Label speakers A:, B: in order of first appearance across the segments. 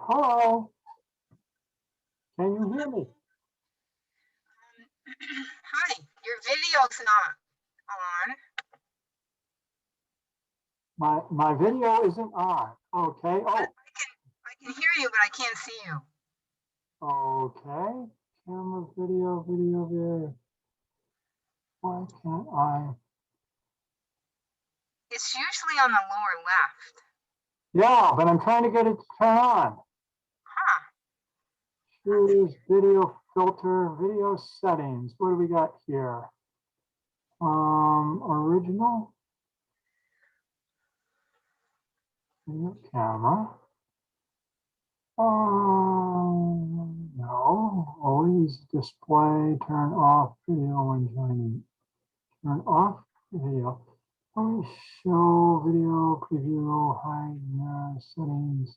A: Hello. Can you hear me?
B: Hi, your video's not on.
A: My video isn't on. Okay. Oh,
B: I can hear you, but I can't see you.
A: okay. Camera, video there. Why can't I?
B: It's usually on the lower left.
A: Yeah, but I'm trying to get it to turn on.
B: Huh.
A: Choose video filter, video settings. What do we got here? Original. Video camera. No, always display, turn off video when joining. Turn off video. Always show video preview, hide settings.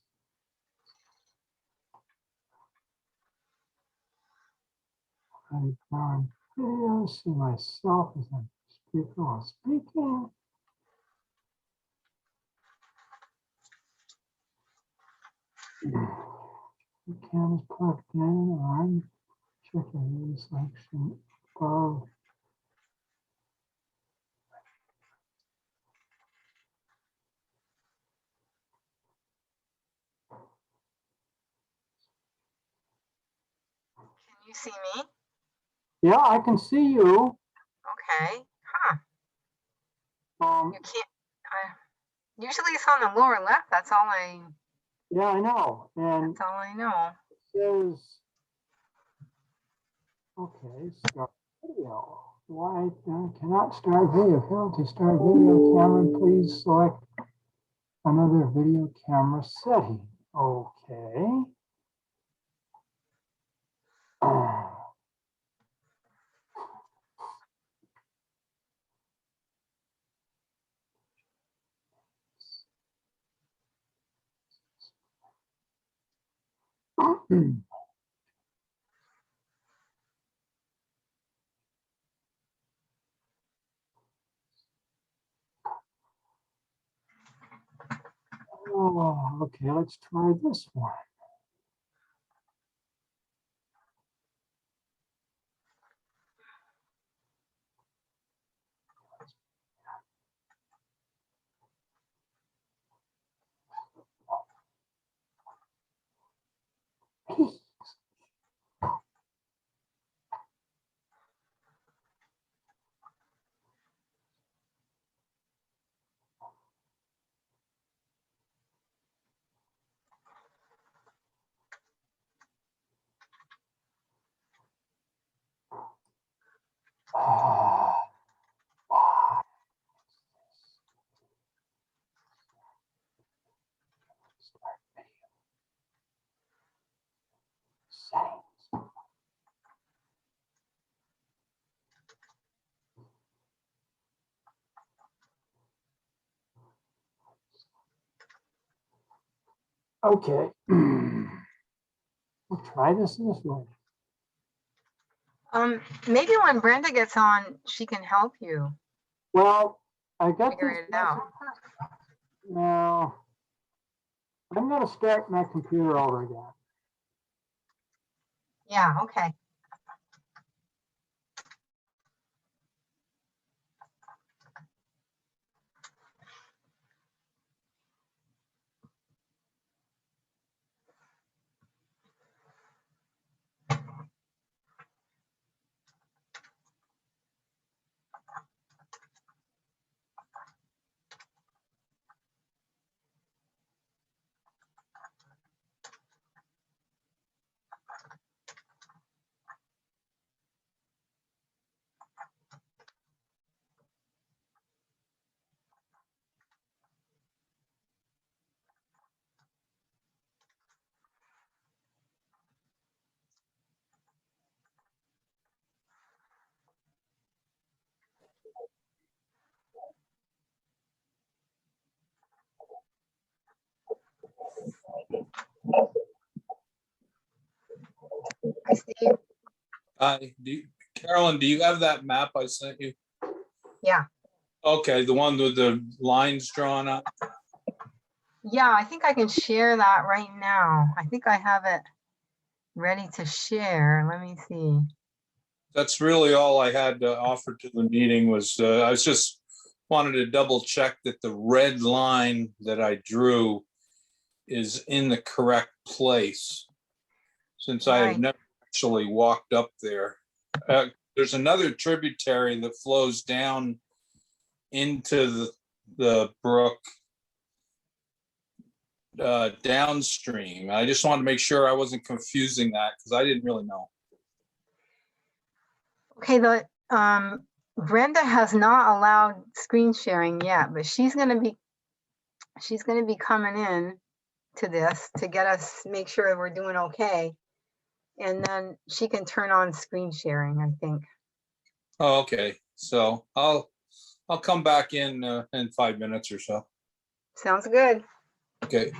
A: Hide current video, see myself as a speaker while speaking. The camera's plugged in. I'm checking the selection above.
B: Can you see me?
A: Yeah, I can see you.
B: Okay. Huh.
A: Um,
B: You can't. Usually it's on the lower left. That's all I.
A: yeah, I know. And
B: That's all I know.
A: it says, okay, start video. Why cannot start video? Failed to start video camera. Please select another video camera setting. Okay. Oh, okay, let's try this one. Okay. We'll try this way.
B: Maybe when Brenda gets on, she can help you
A: Well, I got
B: figure
A: this
B: it out.
A: now. I'm going to start my computer over again.
B: Yeah. Okay. Hi, Steve.
C: Hi, Carolyn, do you have that map I sent you?
B: Yeah.
C: Okay, the one with the lines drawn up.
B: Yeah, I think I can share that right now. I think I have it ready to share. Let me see.
C: That's really all I had to offer to the meeting was, I was just wanted to double check that the red line that I drew is in the correct place, since I have
B: Right.
C: never actually walked up there. There's another tributary that flows down into the brook downstream. I just wanted to make sure I wasn't confusing that because I didn't really know.
B: Okay, Brenda has not allowed screen sharing yet, but she's gonna be coming in to this to get us, make sure we're doing okay. And then she can turn on screen sharing, I think.
C: Oh, okay. So I'll come back in 5 minutes or so.
B: Sounds good.
C: Okay.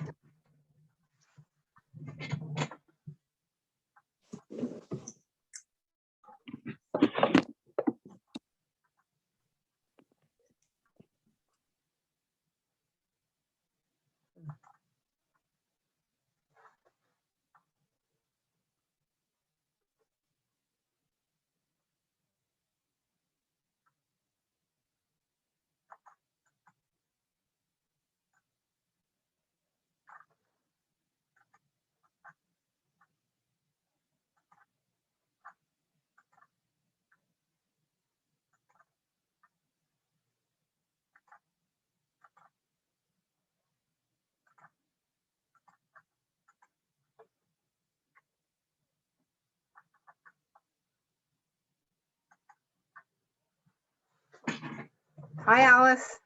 B: Hi, Alice.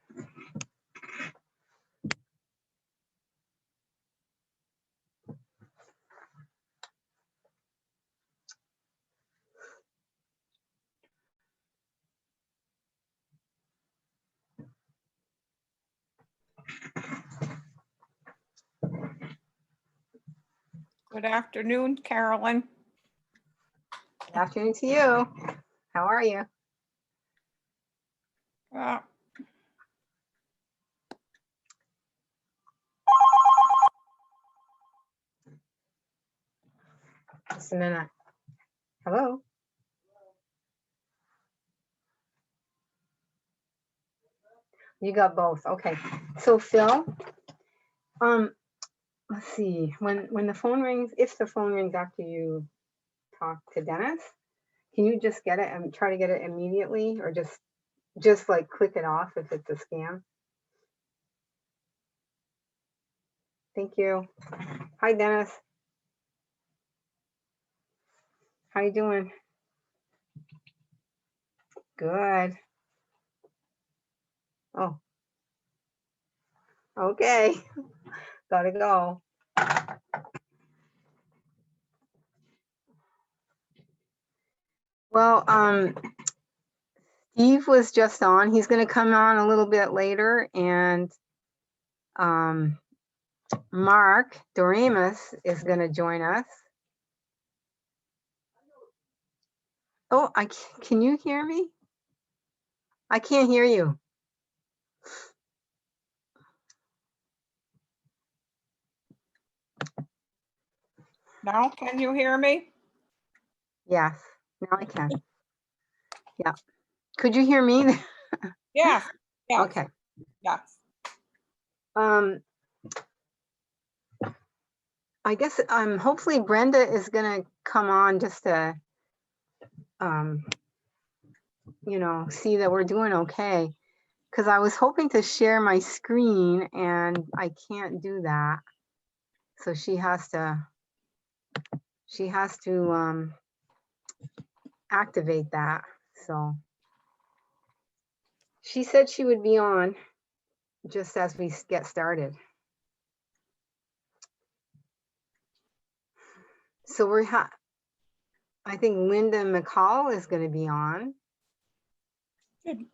D: Good afternoon, Carolyn.
B: Good afternoon to you. How are you?
D: Uh,
B: Just a minute. Hello? You got both. Okay. So Phil, let's see. When the phone rings, if the phone rings after you talk to Dennis, can you just get it and try to get it immediately, or just like click it off if it's a scam? Thank you. Hi, Dennis. How you doing? Good. Oh, okay. Gotta go. Well, Steve was just on. He's going to come on a little bit later, and Mark Doremus is going to join us. Oh, can you hear me? I can't hear you.
D: now, can you hear me?
B: Yes, now I can. Yeah. Could you hear me?
D: Yes, yes,
B: Okay.
D: yes.
B: I guess hopefully Brenda is going to come on just to see that we're doing okay, because I was hoping to share my screen and I can't do that, so she has to activate that. So she said she would be on just as we get started. So I think Linda McCall is going to be on.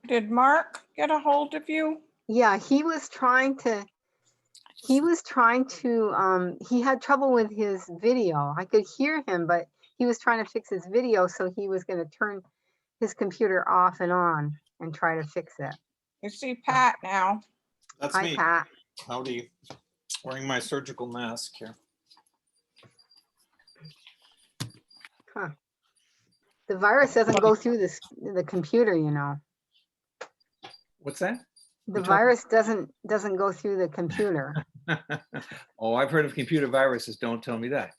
D: Did Mark get a hold of you?
B: Yeah, he had trouble with his video. I could hear him, but he was trying to fix his video, so he was going to turn his computer off and on and try to fix it.
D: You see Pat now.
E: That's
B: Hi,
E: me.
B: Pat.
E: Howdy.
C: Wearing my surgical mask here.
B: The virus doesn't go through the computer, you know.
E: What's that?
B: The
E: You're talking-
B: virus doesn't go through the computer.
E: Oh, I've heard of computer viruses. Don't tell me that.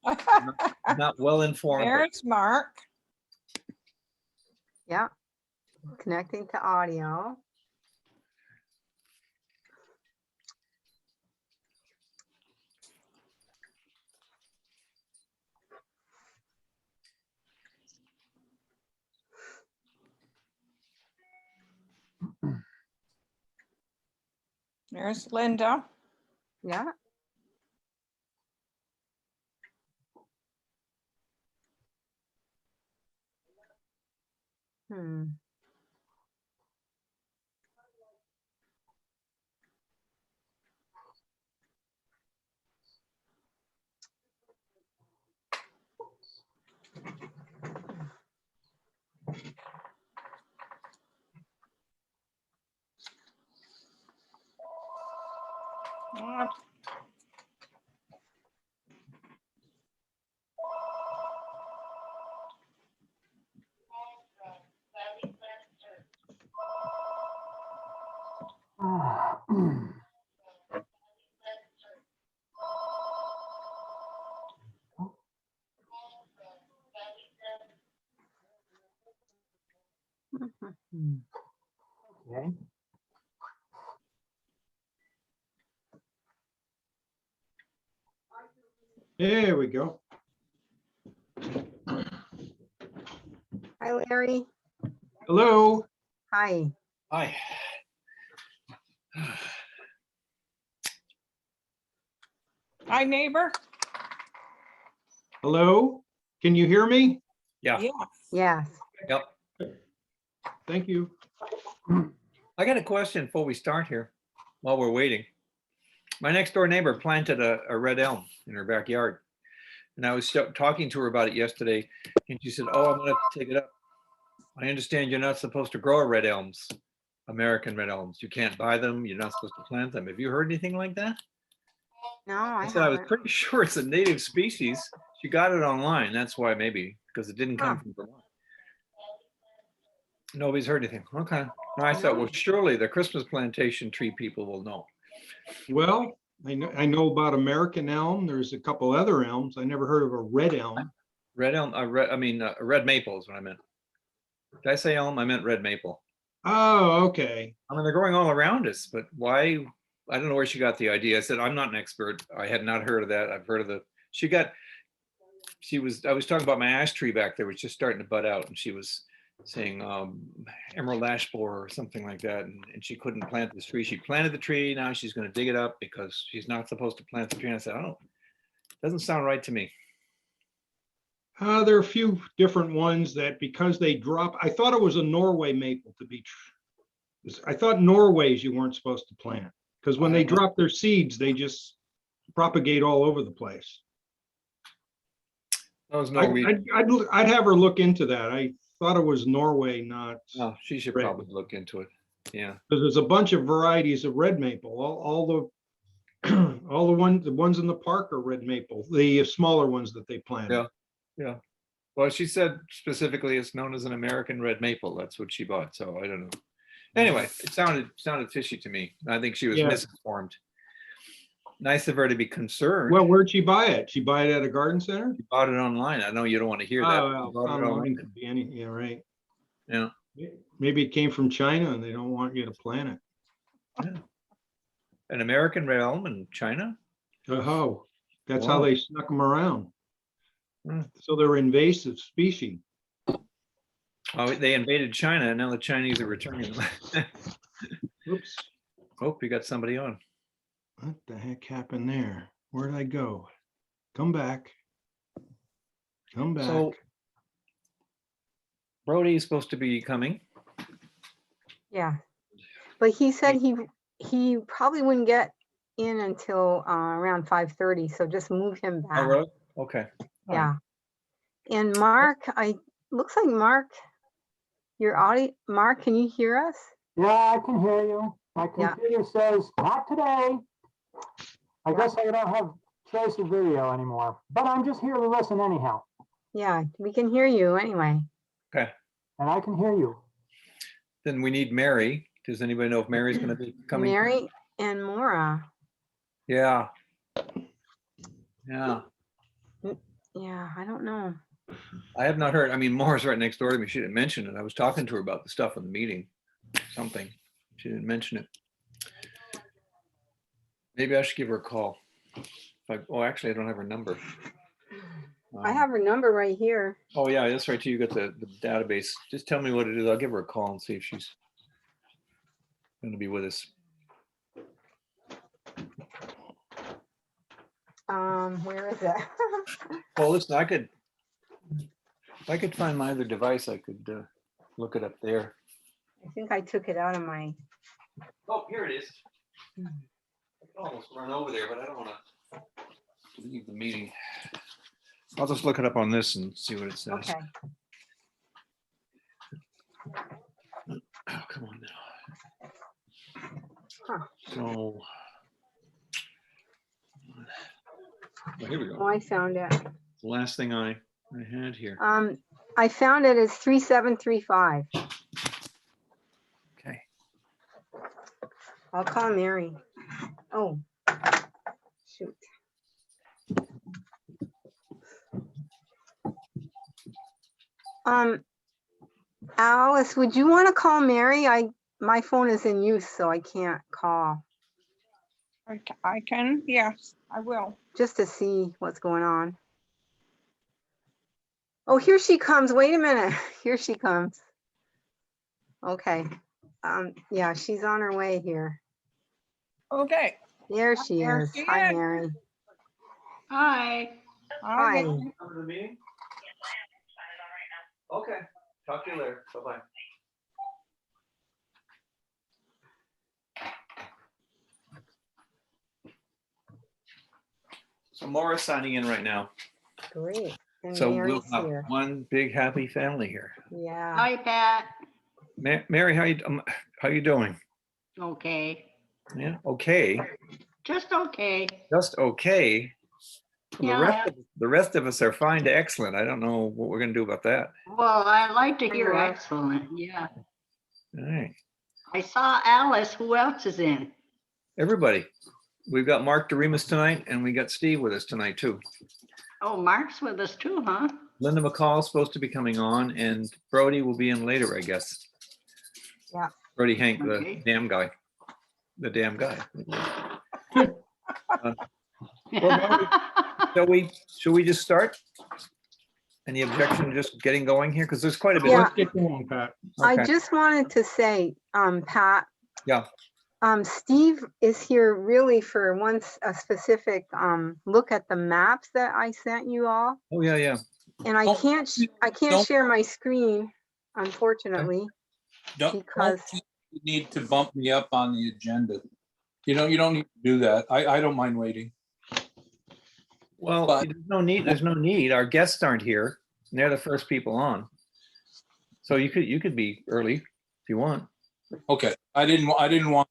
E: I'm not well informed. but-
D: There's Mark.
B: Yeah. Connecting to audio.
D: There's Linda.
B: Yeah. Hmm.
D: Uh,
A: Ah,
B: Mhm.
A: Okay.
F: There we go.
B: Hi, Larry.
F: Hello.
B: Hi.
E: Hi.
D: Hi, neighbor.
F: Hello. Can you hear me?
E: Yeah,
D: Yeah.
B: Yes.
E: yep.
F: Thank you.
E: I got a question before we start here, while we're waiting. My next door neighbor planted a red elm in her backyard. And I was talking to her about it yesterday, and she said, "Oh, I'm gonna have to take it up. I understand you're not supposed to grow red elms, American red elms. You can't buy them. You're not supposed to plant them. Have you heard anything like that?"
B: No,
E: I
B: I
E: said, I was
B: haven't.
E: pretty sure it's a native species. She got it online. That's why maybe, because it didn't come
B: Huh.
E: from Vermont. Nobody's heard anything. Okay. No, I thought,
B: No.
E: well, surely the Christmas plantation tree people will know.
F: Well, I know about American elm. There's a couple other elms. I never heard of a red elm.
E: Red elm, red maple is what I meant. Did I say elm? I meant red maple.
F: Oh, okay.
E: I mean, they're growing all around us, but why? I don't know where she got the idea. I said, I'm not an expert. I had not heard of that. I've heard of I was talking about my ash tree back there, which just starting to bud out, and she was saying emerald ash borer or something like that, and she couldn't plant this tree. She planted the tree. Now she's going to dig it up because she's not supposed to plant the tree. And I said, oh, doesn't sound right to me.
F: There are a few different ones that because they drop, I thought it was a Norway maple to be true. I thought Norway's you weren't supposed to plant because when they drop their seeds, they just propagate all over the place.
E: Those Norwegian.
F: I'd have her look into that. I thought it was Norway, not,
E: Oh, she should
F: Red.
E: probably look into it. Yeah.
F: because there's a bunch of varieties of red maple. All the all the ones in the park are red maple, the smaller ones that they planted.
E: Yeah. Yeah. Well, she said specifically it's known as an American red maple. That's what she bought. So I don't know. Anyway, it sounded fishy to me. I think she was
F: Yeah.
E: misinformed. Nice of her to be concerned.
F: Well, where'd she buy it? She buy it at a garden center?
E: She bought it online. I know you don't want to hear that.
F: Oh,
E: but she
F: well,
E: bought it
F: online
E: online.
F: could be any, yeah, right.
E: Yeah.
F: Maybe it came from China and they don't want you to plant it.
E: An American red elm in China.
F: Oh, that's how
E: Wow.
F: they snuck them around.
E: Hmm.
F: So they're invasive species.
E: Oh, they invaded China and now the Chinese are returning them.
F: Oops,
E: Oh, we got somebody on.
F: what the heck happened there? Where'd I go? Come back. Come back.
E: So Brody is supposed to be coming.
B: Yeah. But he said he probably wouldn't get in until around 5:30, so just move him
E: Oh,
B: back.
E: really? Okay. All right.
B: Yeah. And Mark, looks like Mark, your audio, Mark, can you hear us?
A: Yeah, I can hear you. My
B: Yeah.
A: computer says, not today. I guess I don't have choice of video anymore, but I'm just here to listen anyhow,
B: Yeah, we can hear you anyway.
E: Okay,
A: and I can hear you.
E: then we need Mary. Does anybody know if Mary's gonna be coming?
B: Mary and Maura.
E: Yeah. Yeah,
B: Yeah, I don't know.
E: I have not heard. I mean, Maura's right next door to me. She didn't mention it. I was talking to her about the stuff in the meeting, something. She didn't mention it. Maybe I should give her a call. Oh, actually, I don't have her number.
B: I have her number right here.
E: Oh, yeah, that's right. too. You got the database. Just tell me what it is. I'll give her a call and see if she's going to be with us.
B: Where is it?
E: Well, listen, if I could find my other device, I could look it up there.
B: I think I took it out of my,
E: Oh, here it is. I could almost run over there, but I don't want to leave the meeting. I'll just look it up on this and see what it says.
B: okay.
E: Oh, come on now.
B: Huh.
E: So. Oh, here we
B: Oh,
E: go.
B: I found it.
E: The last thing I had here.
B: I found it as 3735.
E: Okay.
B: I'll call Mary. Oh, shoot. Alice, would you want to call Mary? My phone is in use, so I can't call,
D: I can, yes, I will.
B: just to see what's going on. Oh, here she comes. Wait a minute. Here she comes. Okay. Yeah, she's on her way here.
D: Okay.
B: There she
D: There
B: is.
D: she
B: Hi,
D: is.
B: Mary.
G: Hi.
B: Hi.
E: Come to the meeting? Okay, talk to you later. Bye-bye. So Maura's signing in right now.
B: Great. And
E: So we'll
B: Mary's
E: have
B: here.
E: one big happy family here.
B: Yeah.
G: Hi, Pat.
E: Mary, how you doing?
G: Okay.
E: Yeah, okay,
G: Just okay.
E: just okay.
G: Yeah.
E: The rest of us are fine to excellent. I don't know what we're gonna do about that.
G: Well, I like to hear
B: Hello.
G: excellent. Yeah.
E: All right,
G: I saw Alice. Who else is in?
E: everybody. We've got Mark Doremus tonight and we got Steve with us tonight too.
G: Oh, Mark's with us too, huh?
E: Linda McCall is supposed to be coming on and Brody will be in later, I guess.
B: Yeah.
E: Brody Hank, the
G: Okay.
E: damn guy. The damn guy. Shall we just start? Any objection to just getting going here? Because there's quite a bit.
B: Yeah.
F: Let's get going, Pat.
B: I
E: Okay.
B: just wanted to say, Pat.
E: Yeah.
B: Steve is here really for a specific, look at the maps that I sent you all.
E: Oh, yeah, yeah.
B: And I
C: Don't-
B: can't
C: don't-
B: share my screen, unfortunately.
C: Don't
B: Because-
C: think you need to bump me up on the agenda. You don't need to do that. I don't mind waiting.
E: Well,
C: But-
E: there's no need. Our guests aren't here. And they're the first people on. So you could be early if you want.
C: Okay, I didn't want,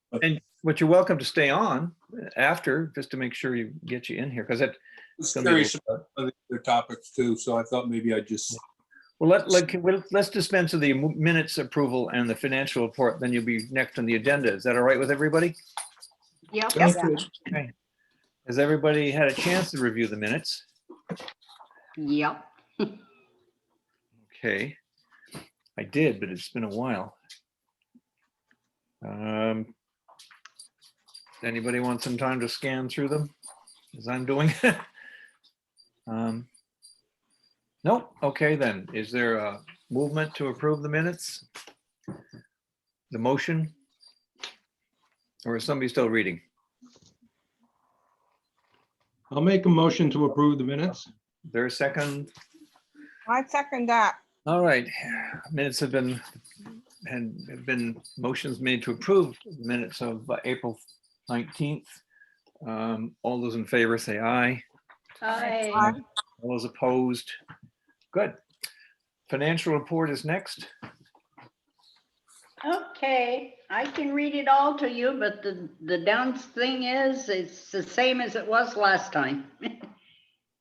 E: But you're welcome to stay on after, just to make sure you get you in here, because
C: I was curious about other topics too, so I thought maybe I'd just,
E: well, let's dispense with the minutes approval and the financial report, then you'll be next on the agenda. Is that all right with everybody?
G: Yep.
D: Yes.
E: Okay. Has everybody had a chance to review the minutes?
G: Yep.
E: Okay. I did, but it's been a while. Anybody want some time to scan through them as I'm doing? Nope. Okay, then. Is there a movement to approve the minutes? The motion? Or is somebody still reading?
F: I'll make a motion to approve the minutes.
E: Is there a second?
D: I second that.
E: All right, minutes have been motions made to approve the minutes of April 19th. All those in favor say aye.
G: Hi.
E: All those opposed? Good. Financial report is next.
G: Okay, I can read it all to you, but the down thing is, it's the same as it was last time.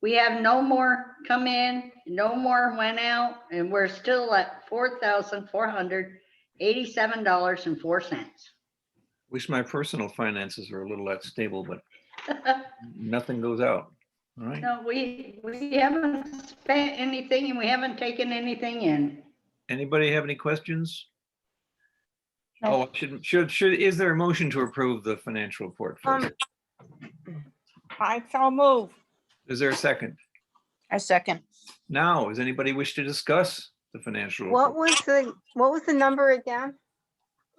G: We have no more come in, no more went out, and we're still at $4,487.04.
E: Wish my personal finances were a little less stable, but nothing goes out. All right.
G: No, we haven't spent anything and we haven't taken anything in.
E: Anybody have any questions? Oh, is there a motion to approve the financial report first?
D: I so move.
E: Is there a second?
D: A second.
E: Now, does anybody wish to discuss the financial
B: What
E: report?
B: was the number again?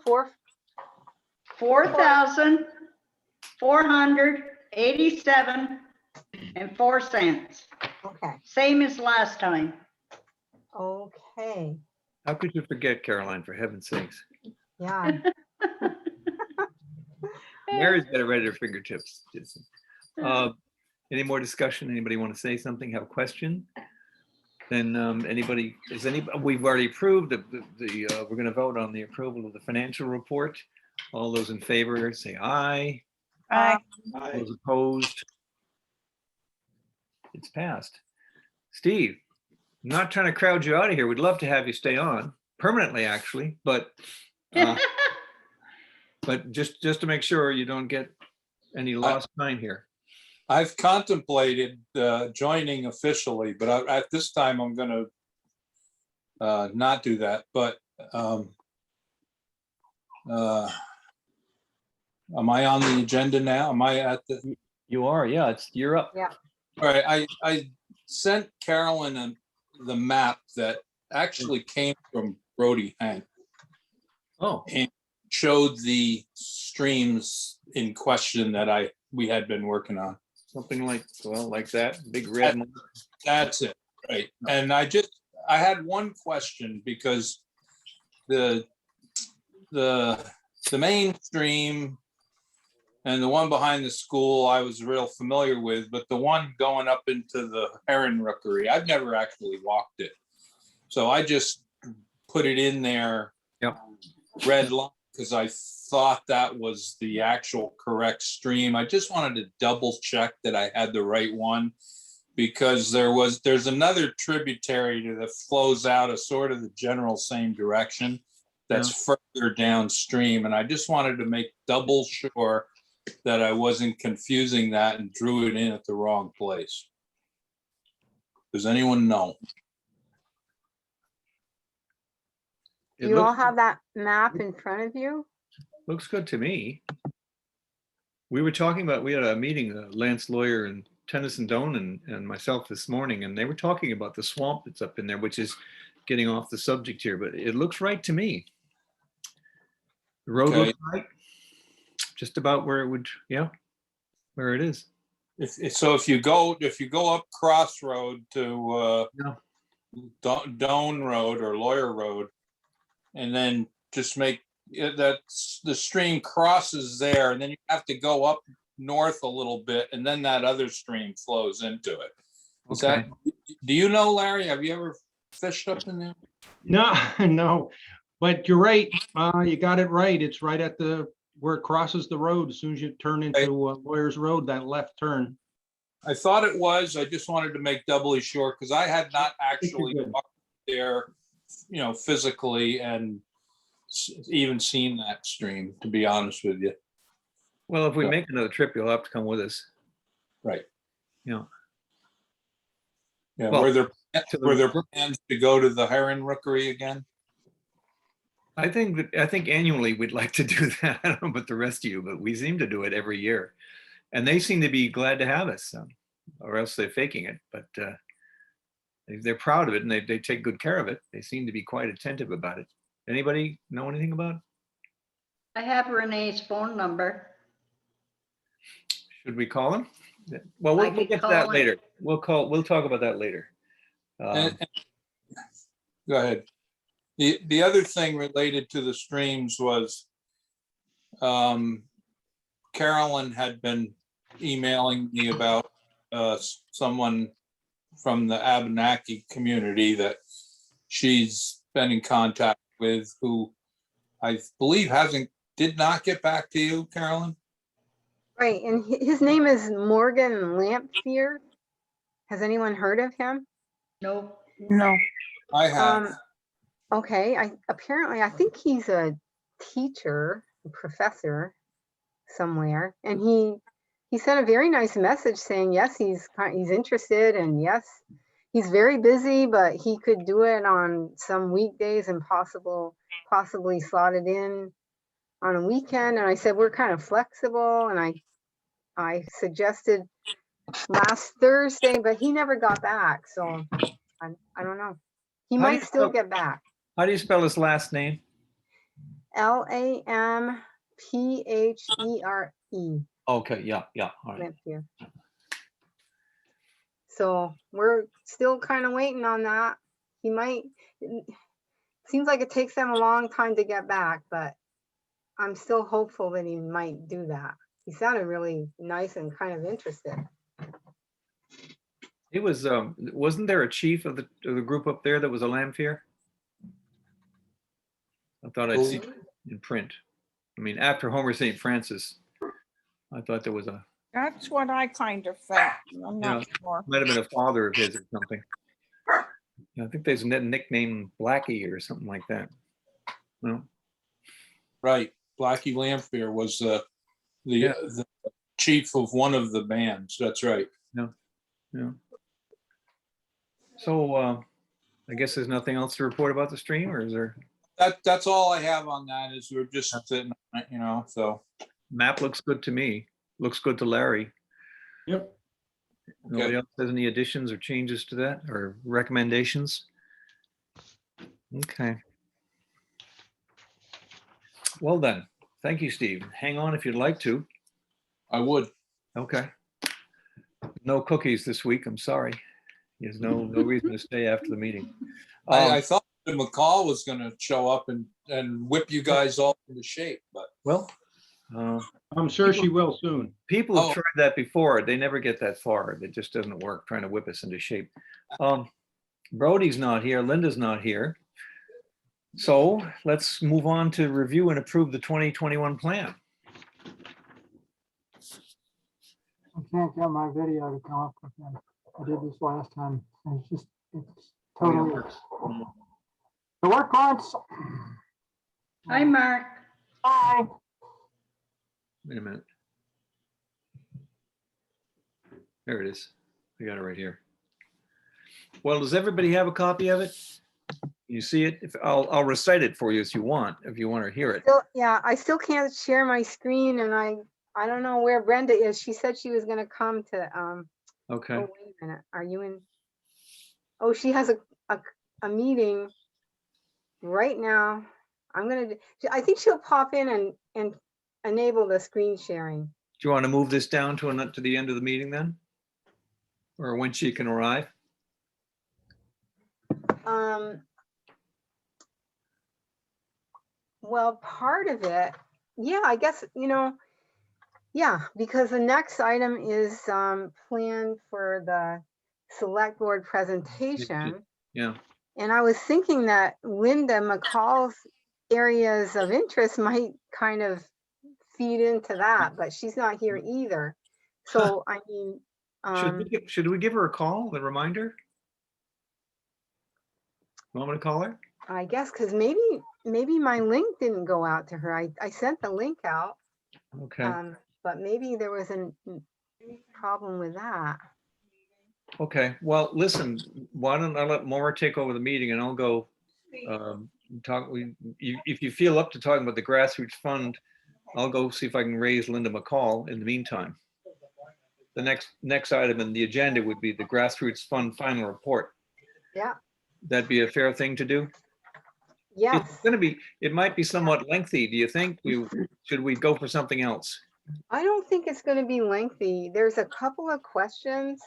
G: $4,487.04.
B: Okay,
G: Same as last time.
B: okay,
E: How could you forget, Caroline, for heaven's sakes?
B: yeah.
E: Mary's got it right at her fingertips. Any more discussion? Anybody want to say something, have a question? Then we've already approved we're going to vote on the approval of the financial report. All those in favor, say aye.
D: Aye.
E: Those opposed? It's passed. Steve, I'm not trying to crowd you out of here. We'd love to have you stay on permanently, actually, but just to make sure you don't get any lost time here.
C: I've contemplated joining officially, but at this time I'm going to not do that. But am I on the agenda now? Am I at the?
E: You are, yeah. You're up.
B: Yeah.
C: All right. I sent Carolyn the map that actually came from Brody Hank
E: Oh,
C: and showed the streams in question that we had been working on.
E: something like that, big red. mark.
C: That's it, right? And I had one question because the main stream and the one behind the school I was real familiar with, but the one going up into the Heron Rookery, I've never actually walked it. So I just put it in there.
E: Yep.
C: Red line, because I thought that was the actual correct stream. I just wanted to double check that I had the right one, because there's another tributary that flows out a sort of the general same direction that's further downstream. And I just wanted to make double sure that I wasn't confusing that and drew it in at the wrong place. Does anyone know?
E: It
B: You all
E: looks-
B: have that map in front of you?
E: Looks good to me. We were talking about, we had a meeting, Lance Lawyer and Tennyson Doan and myself this morning, and they were talking about the swamp that's up in there, which is getting off the subject here, but it looks right to me. The road
C: Okay.
E: looks right. Just about where it would, where it is.
C: If you go up Crossroad to
E: Yeah.
C: Doan Road or Lawyer Road, and then just make that's the stream crosses there, and then you have to go up north a little bit, and then that other stream flows into it. Is
E: Okay.
C: do you know, Larry? Have you ever fished up in there?
F: No, no, but you're right. You got it right. It's right at where it crosses the road. As soon as you turn into Lawyer's Road, that left turn.
C: I thought it was. I just wanted to make doubly sure because I had not
F: you're
C: actually
F: good.
C: walked there, physically and even seen that stream, to be honest with you.
E: Well, if we
C: Yeah.
E: make another trip, you'll have to come with us.
C: Right.
E: Yeah.
C: Yeah.
E: Well,
C: Were there plans to go to the Heron Rookery again?
E: I think annually we'd like to do that. I don't know about the rest of you, but we seem to do it every year. And they seem to be glad to have us, or else they're faking it. But they're proud of it and they take good care of it. They seem to be quite attentive about it. Anybody know anything about it?
G: I have Renee's phone number.
E: Should we call him? Well,
G: I
E: we'll
G: could
E: get to
G: call
E: that
G: him.
E: later. We'll talk about that later.
C: And- Go ahead. The other thing related to the streams was Carolyn had been emailing me about someone from the Abenaki community that she's been in contact with, who I believe did not get back to you, Carolyn?
B: Right, and his name is Morgan Lamphere. Has anyone heard of him?
G: No,
D: No.
C: I have.
B: Okay, apparently I think he's a teacher, a professor somewhere, and he sent a very nice message saying yes, he's interested, and yes, he's very busy, but he could do it on some weekdays and possibly slot it in on a weekend. And I said we're kind of flexible, and I suggested last Thursday, but he never got back, so I don't know. He
E: How do
B: might
E: you
B: still
E: spell-
B: get back.
E: How do you spell his last name?
B: Lamphere.
E: Okay, yeah, all right.
B: Lamphere. So we're still kind of waiting on that. He might, seems like it takes them a long time to get back, but I'm still hopeful that he might do that. He sounded really nice and kind of interested.
E: He was, wasn't there a chief of the group up there that was a Lamphere? I thought I'd seen it in print. I mean, after Homer St. Francis, I thought there was
D: That's what I kind of think. I'm
E: Yeah.
D: not sure.
E: might have been a father of his or something. Yeah, I think there's a nickname Blackie or something like that. No,
C: Right. Blackie Lamphere was
E: Yeah.
C: the chief of one of the bands. That's right.
E: yeah. So I guess there's nothing else to report about the stream, or is there?
C: That's all I have on that is we're just sitting, on it, so.
E: Map looks good to me. Looks good to Larry.
F: Yep.
E: Nobody else has any additions or changes to that or recommendations? Okay. Well then, thank you, Steve. Hang on if you'd like to.
C: I would.
E: Okay. No cookies this week, I'm sorry. There's no reason to stay after the meeting.
C: I thought that McCall was gonna show up and whip you guys all into shape, but
E: Well,
F: I'm sure she will soon.
E: people have
C: Oh.
E: tried that before. They never get that far. It just doesn't work, trying to whip us into shape. Brody's not here. Linda's not here. So let's move on to review and approve the 2021 plan.
A: I can't get my video to come up with them. I did this last time. And it's totally works. The work once.
G: hi, Mark.
A: Bye.
E: Wait a minute. There it is. I got it right here. Well, does everybody have a copy of it? You see it? If I'll recite it for you if you want to hear it.
B: Yeah, I still can't share my screen, and I don't know where Brenda is. She said she was gonna come to,
E: Okay.
B: oh, wait a minute, are you in? Oh, she has a meeting right now. I think she'll pop in and enable the screen sharing.
E: Do you want to move this down to the end of the meeting then? Or when she can arrive?
B: Well, part of it, yeah, I guess, yeah, because the next item is planned for the select board presentation.
E: Yeah.
B: And I was thinking that Linda McCall's areas of interest might kind of feed into that, but she's not here either. So, I mean,
E: Should we give her a call, a reminder? Want me to call her?
B: I guess, because maybe my link didn't go out to her. I sent the link out,
E: Okay.
B: but maybe there was a problem with that.
E: Okay. Well, listen, why don't I let Maura take over the meeting and I'll go talk. If you feel up to talking about the grassroots fund, I'll go see if I can raise Linda McCall in the meantime. The next item in the agenda would be the grassroots fund final report.
B: Yeah.
E: That'd be a fair thing to do.
B: Yes.
E: It might be somewhat lengthy. Do you think should we go for something else?
B: I don't think it's going to be lengthy. There's a couple of questions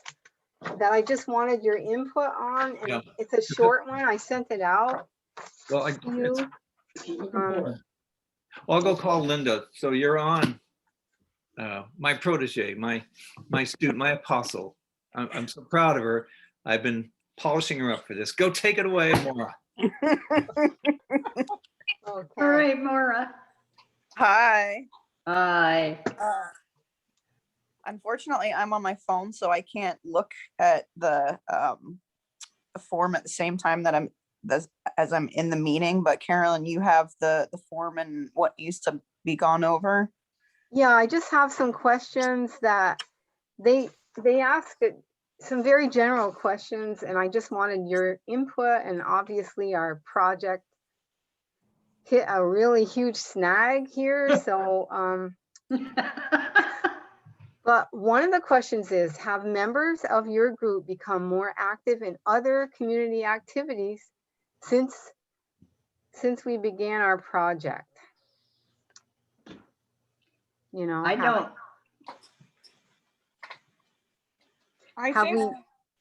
B: that I just wanted your input on, and
E: Yeah.
B: it's a short one. I sent it out
E: Well,
B: to you.
E: I'll go call Linda. So you're on. My protege, my student, my apostle. I'm so proud of her. I've been polishing her up for this. Go take it away, Maura.
G: All
B: Okay.
G: right, Maura.
H: Hi.
G: Aye.
H: Unfortunately, I'm on my phone, so I can't look at the form at the same time that as I'm in the meeting. But Carolyn, you have the form and what needs to be gone over.
B: Yeah, I just have some questions that they ask some very general questions, and I just wanted your input. And obviously our project hit a really huge snag here. So, but one of the questions is, have members of your group become more active in other community activities since we began our project? You know,
G: I don't,
B: Have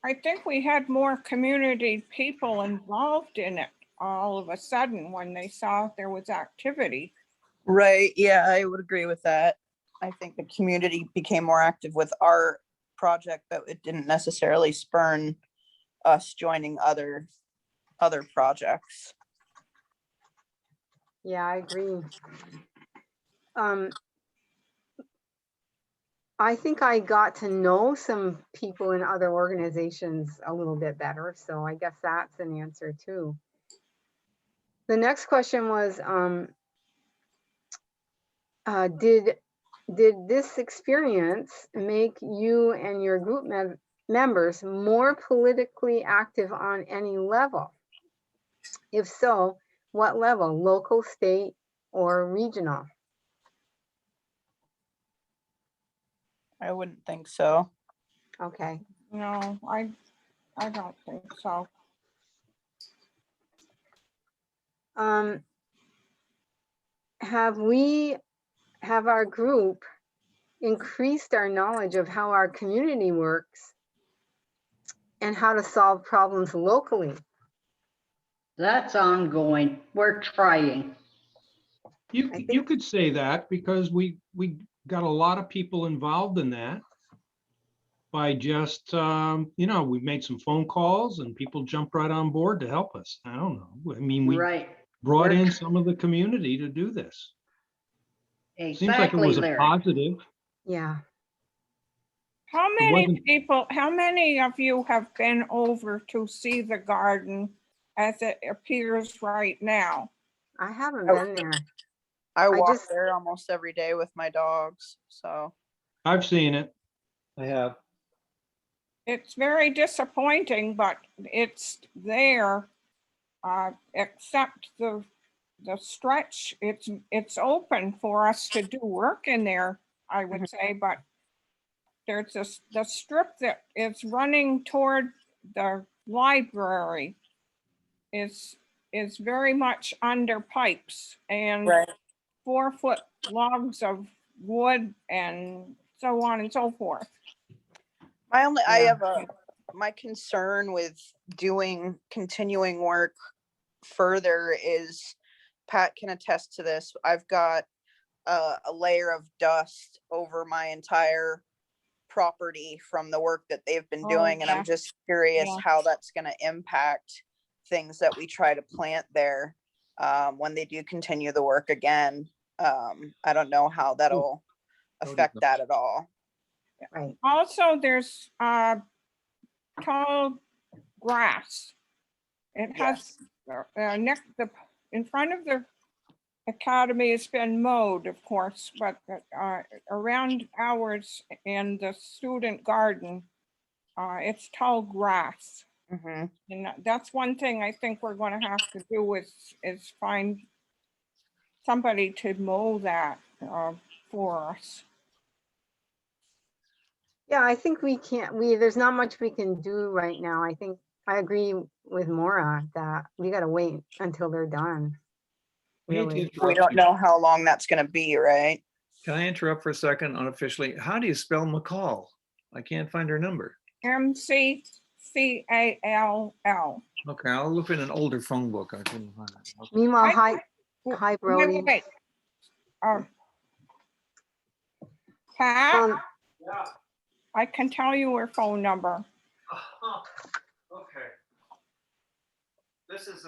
D: I think we had more community people involved in it all of a sudden when they saw there was activity.
H: Right. Yeah, I would agree with that. I think the community became more active with our project, but it didn't necessarily spurn us joining other projects.
B: Yeah, I agree. I think I got to know some people in other organizations a little bit better, so I guess that's an answer too. The next question was, did this experience make you and your group members more politically active on any level? If so, what level? Local, state, or regional?
H: I wouldn't think so.
B: Okay.
D: No, I don't think so.
B: Have our group increased our knowledge of how our community works and how to solve problems locally?
G: that's ongoing. We're trying.
F: You could say that because we got a lot of people involved in that by just, we made some phone calls and people jumped right on board to help us. I don't know. I mean, we
G: Right.
F: brought in
G: We're-
F: some of the community to do this. Seems like it
G: Exactly,
F: was a
G: Larry.
F: positive.
B: Yeah.
D: How
F: It
D: many
F: wasn't-
D: people, how many of you have been over to see the garden as it appears right now?
B: I haven't
H: Oh.
B: been there.
H: I walk
B: just-
H: there almost every day with my dogs, so.
F: I've seen it.
E: I have.
D: It's very disappointing, but it's there. Except the stretch, it's open for us to do work in there, I would say, but there's the strip that is running toward the library is very much under pipes and
H: Right.
D: 4-foot logs of wood and so on and so forth.
H: I
B: Yeah.
H: have my concern with continuing work further is, Pat can attest to this. I've got a layer of dust over my entire property from the work that they've been
D: Oh,
H: doing. And
D: yeah.
H: I'm just curious
D: Yeah.
H: how that's going to impact things that we try to plant there when they do continue the work again. I don't know how that'll affect that at all.
B: Right.
D: Also, there's tall grass. It has in front of the academy, it's been mowed, of course, but around ours in the student garden, it's tall grass.
H: Mm-hmm.
D: And that's one thing I think we're going to have to do is find somebody to mow that for us.
B: Yeah, I think there's not much we can do right now. I think I agree with Maura that we got to wait until they're done. Really.
H: We don't know how long that's going to be, right?
E: Can I interrupt for a second unofficially? How do you spell McCall? I can't find her number.
D: McCall.
E: Okay, I'll look in an older phone book. I couldn't find it. Okay.
B: Meanwhile, hi
D: Wait,
B: Brody.
D: wait. Pat, I can tell you her phone number.
E: Okay. This is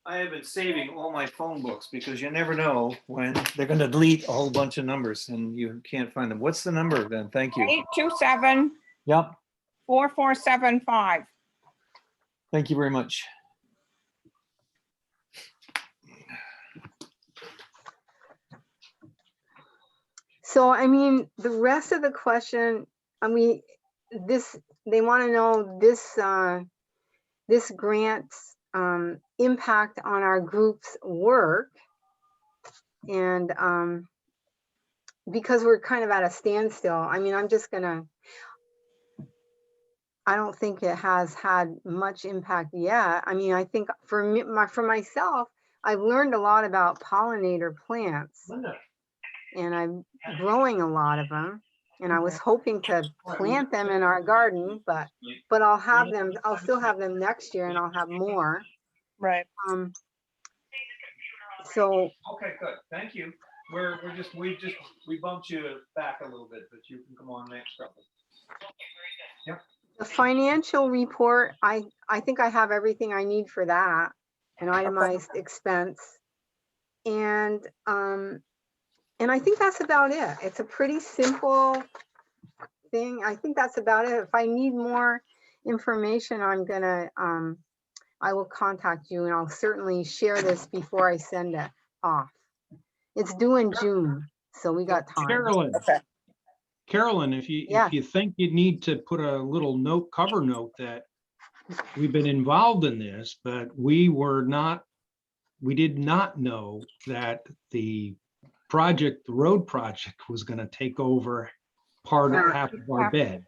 E: I have been saving all my phone books because you never know when they're going to delete a whole bunch of numbers and you can't find them. What's the number then? Thank you.
D: 827
E: Yep.
D: 4475.
E: Thank you very much.
B: So, I mean, the rest of the question, I mean, this, they want to know this, this grant's impact on our group's work. And because we're kind of at a standstill, I mean, I'm just gonna, I don't think it has had much impact yet. I mean, I think for me, for myself, I've learned a lot about pollinator plants.
E: Linda.
B: And I'm growing a lot of them. And I was hoping to plant them in our garden, but I'll have them, I'll still have them next year and I'll have more.
H: Right.
B: So,
E: Okay, good. Thank you. We bumped you back a little bit, but you can come on next.
B: the financial report, I think I have everything I need for that, an itemized expense. And I think that's about it. It's a pretty simple thing. I think that's about it. If I need more information, I'm gonna, I will contact you and I'll certainly share this before I send it off. It's due in June, so we got time.
F: Carolyn.
H: Okay.
F: Carolyn, if
B: Yeah.
F: you think you need to put a little note, cover note that we've been involved in this, but we did not know that the road project was gonna take over half of our bed.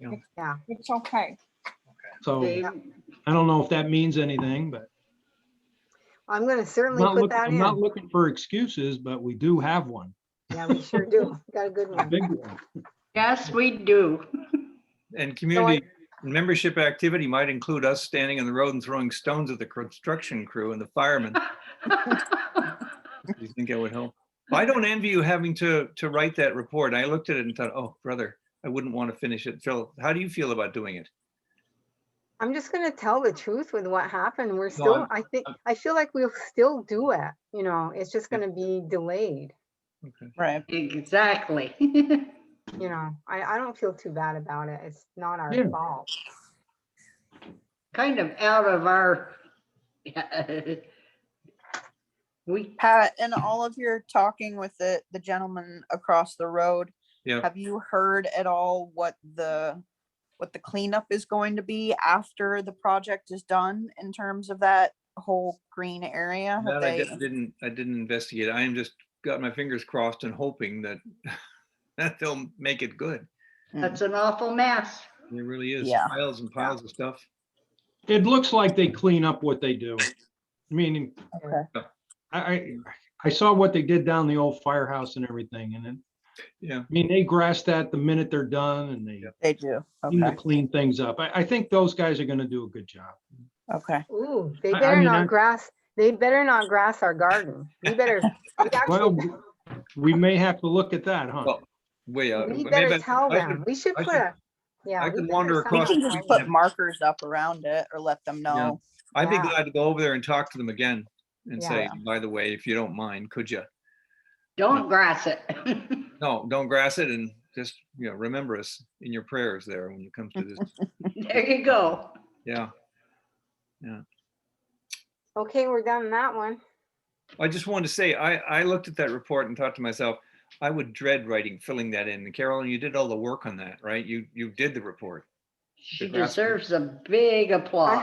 B: Yeah,
D: It's okay.
F: So
G: Okay.
F: I don't know if that means anything, but
B: I'm gonna certainly put that
F: I'm not
B: in.
F: looking for excuses, but we do have one,
B: Yeah, we sure do. Got a good
F: a
B: one.
F: big one.
G: Yes, we do.
E: And community membership activity might include us standing in the road and throwing stones at the construction crew and the firemen. You think it would help? I don't envy you having to write that report. I looked at it and thought, oh, brother, I wouldn't want to finish it. Phil, how do you feel about doing it?
B: I'm just gonna tell the truth with what happened. We're
E: No,
B: still, I feel like we'll still do it, you know, it's just gonna be delayed.
E: Okay.
H: Right.
G: Exactly.
B: You know, I don't feel too bad about it. It's not our
F: Yeah.
B: fault.
G: Kind of out of our, we,
H: Pat, in all of your talking with the gentleman across the road,
E: Yeah.
H: have you heard at all what the cleanup is going to be after the project is done in terms of that whole green area? Have
E: That I
H: they?
E: didn't investigate. I am just got my fingers crossed and hoping that that they'll make it good.
G: that's an awful mess.
E: It really is.
H: Yeah.
E: Piles and piles of stuff.
F: It looks like they clean up what they do. I mean,
H: Okay.
F: I saw what they did down the old firehouse and everything, and then,
E: Yeah.
F: I mean, they grass that the minute they're done and they
H: They do.
F: seem to
H: Okay.
F: clean things up. I think those guys are gonna do a good job.
H: Okay.
B: Ooh, they
F: I
B: better
F: mean,
B: not grass, they better not grass our garden. We better, we
F: Well,
B: actually,
F: we may have to look at that, huh?
E: Well, we
B: we better
E: maybe
B: tell
E: I
B: them.
E: could-
B: We should
E: I
B: put
E: should-
B: a, yeah.
E: I
B: we
E: could
B: better
E: wander
B: send
H: We
E: across
B: them
H: can
E: the
H: just
B: out.
E: street.
H: put markers up around it or let them know.
E: I'd be
B: Yeah.
E: glad to go over there and talk to them again and
B: Yeah.
E: say, by the way, if you don't mind, could you?
G: Don't grass it.
E: No, don't grass it and just, remember us in your prayers there when you come to this.
G: There you go.
E: Yeah.
B: Okay, we're done on that one.
E: I just wanted to say, I looked at that report and thought to myself, I would dread filling that in. And Carolyn, you did all the work on that, right? You did the report.
G: She
E: The grass-
G: deserves a big applause.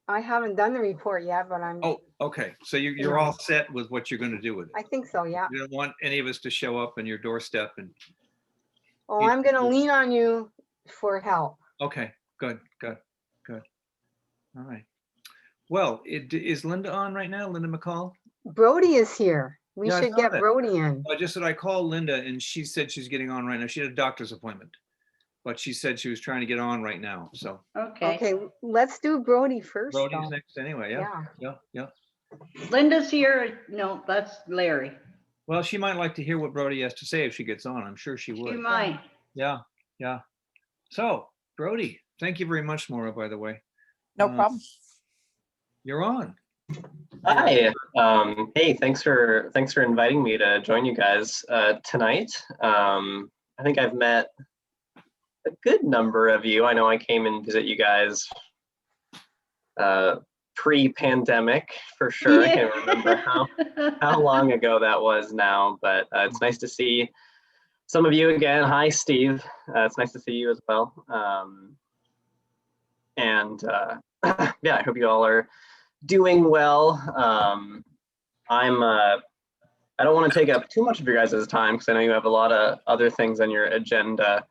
B: I haven't done the report yet, but I'm,
E: Oh, okay. So you're all set with what you're going to do with it.
B: I think so, yeah.
E: You don't want any of us to show up on your doorstep and,
B: Oh, I'm gonna lean on you for help.
E: okay, good. All right. Well, is Linda on right now? Linda McCall?
B: Brody is here. We
E: Yeah, I
B: should
E: saw
B: get
E: that.
B: Brody in.
E: I just said I called Linda and she said she's getting on right now. She had a doctor's appointment, but she said she was trying to get on right now. So
G: Okay.
B: Okay, let's do Brody first.
E: Brody's
B: though.
E: next anyway. Yeah.
G: Linda's here. No, that's Larry.
E: Well, she might like to hear what Brody has to say if she gets on. I'm sure she
G: You
E: would.
G: might.
E: Yeah. So Brody, thank you very much, Maura, by the way.
H: No
E: Uh,
H: problem.
E: You're on.
I: Hi. Hey, thanks for inviting me to join you guys tonight. I think I've met a good number of you. I know I came and visit you guys pre-pandemic for sure. I can't remember how long ago that was now, but it's nice to see some of you again. Hi, Steve. It's nice to see you as well. Yeah, I hope you all are doing well. I don't want to take up too much of your guys' time because I know you have a lot of other things on your agenda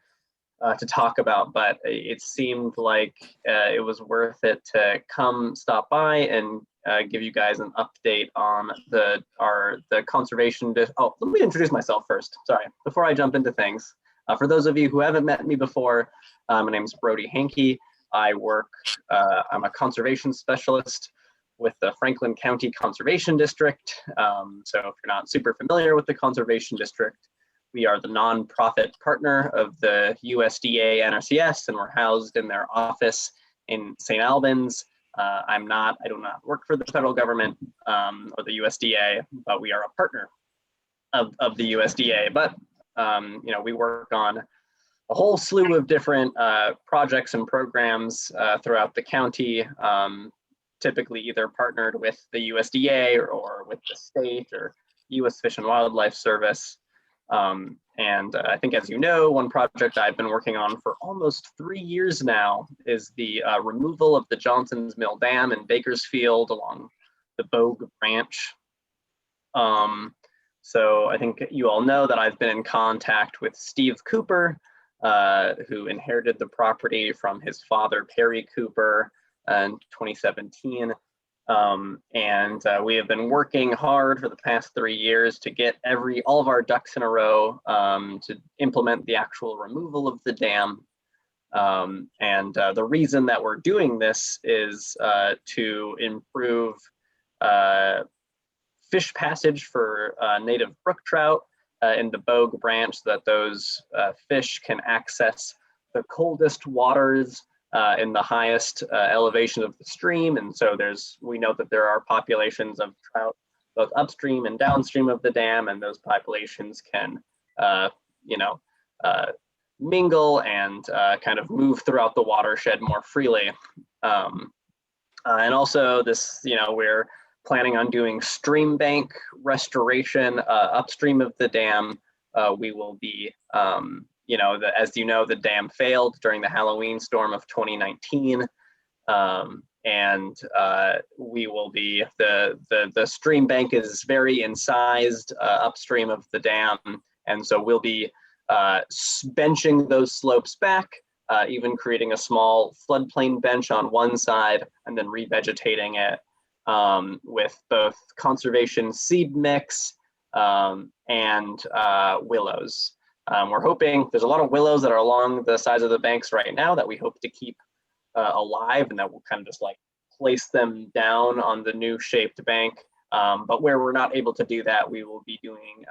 I: to talk about, but it seemed like it was worth it to come stop by and give you guys an update on the conservation. Oh, let me introduce myself first. Sorry, before I jump into things. For those of you who haven't met me before, my name is Brody Hankey. I'm a conservation specialist with the Franklin County Conservation District. So if you're not super familiar with the Conservation District, we are the nonprofit partner of the USDA NRCS, and we're housed in their office in St. Albans. I do not work for the federal government or the USDA, but we are a partner of the USDA. But we work on a whole slew of different projects and programs throughout the county, typically either partnered with the USDA or with the state or US Fish and Wildlife Service. I think, as you know, one project I've been working on for almost 3 years now is the removal of the Johnson's Mill Dam in Bakersfield along the Bogue Branch. So I think you all know that I've been in contact with Steve Cooper, who inherited the property from his father, Perry Cooper, in 2017. We have been working hard for the past 3 years to get all of our ducks in a row to implement the actual removal of the dam. The reason that we're doing this is to improve fish passage for native brook trout in the Bogue Branch, so that those fish can access the coldest waters in the highest elevation of the stream. And so we know that there are populations of trout both upstream and downstream of the dam, and those populations can mingle and kind of move throughout the watershed more freely. And also this, we're planning on doing stream bank restoration upstream of the dam. We will be as you know, the dam failed during the Halloween storm of 2019. We will be, the stream bank is very incised upstream of the dam. And so we'll be benching those slopes back, even creating a small floodplain bench on one side and then revegetating it with both conservation seed mix and willows. We're hoping there's a lot of willows that are along the sides of the banks right now that we hope to keep alive, and that we'll kind of just like place them down on the new shaped bank. But where we're not able to do that, we will be doing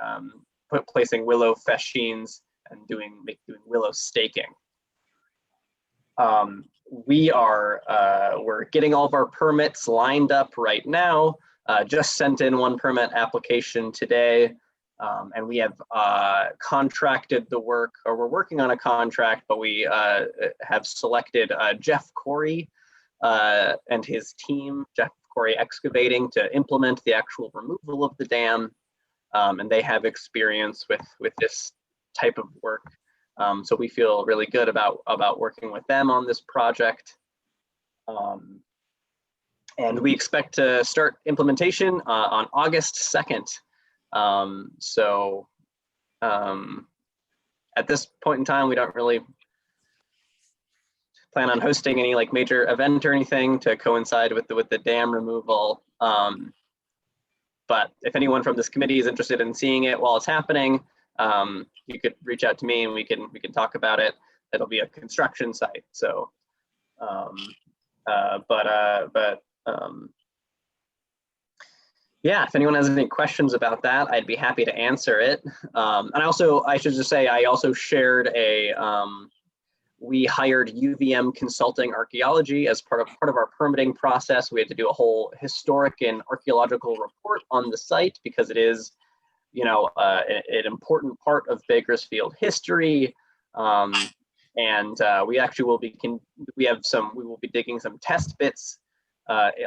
I: placing willow fascines and doing willow staking. We're getting all of our permits lined up right now. Just sent in one permit application today. And we have contracted the work, or we're working on a contract, but we have selected Jeff Corey and his team, Jeff Corey Excavating, to implement the actual removal of the dam. And they have experience with this type of work. So we feel really good about working with them on this project. And we expect to start implementation on August 2nd. At this point in time, we don't really plan on hosting any like major event or anything to coincide with the dam removal. But if anyone from this committee is interested in seeing it while it's happening, you could reach out to me and we can talk about it. It'll be a construction site. So, yeah, if anyone has any questions about that, I'd be happy to answer it. And I should just say, I also shared we hired UVM Consulting Archaeology as part of our permitting process. We had to do a whole historic and archaeological report on the site because it is, you know, an important part of Bakersfield history. And we actually will be we will be digging some test bits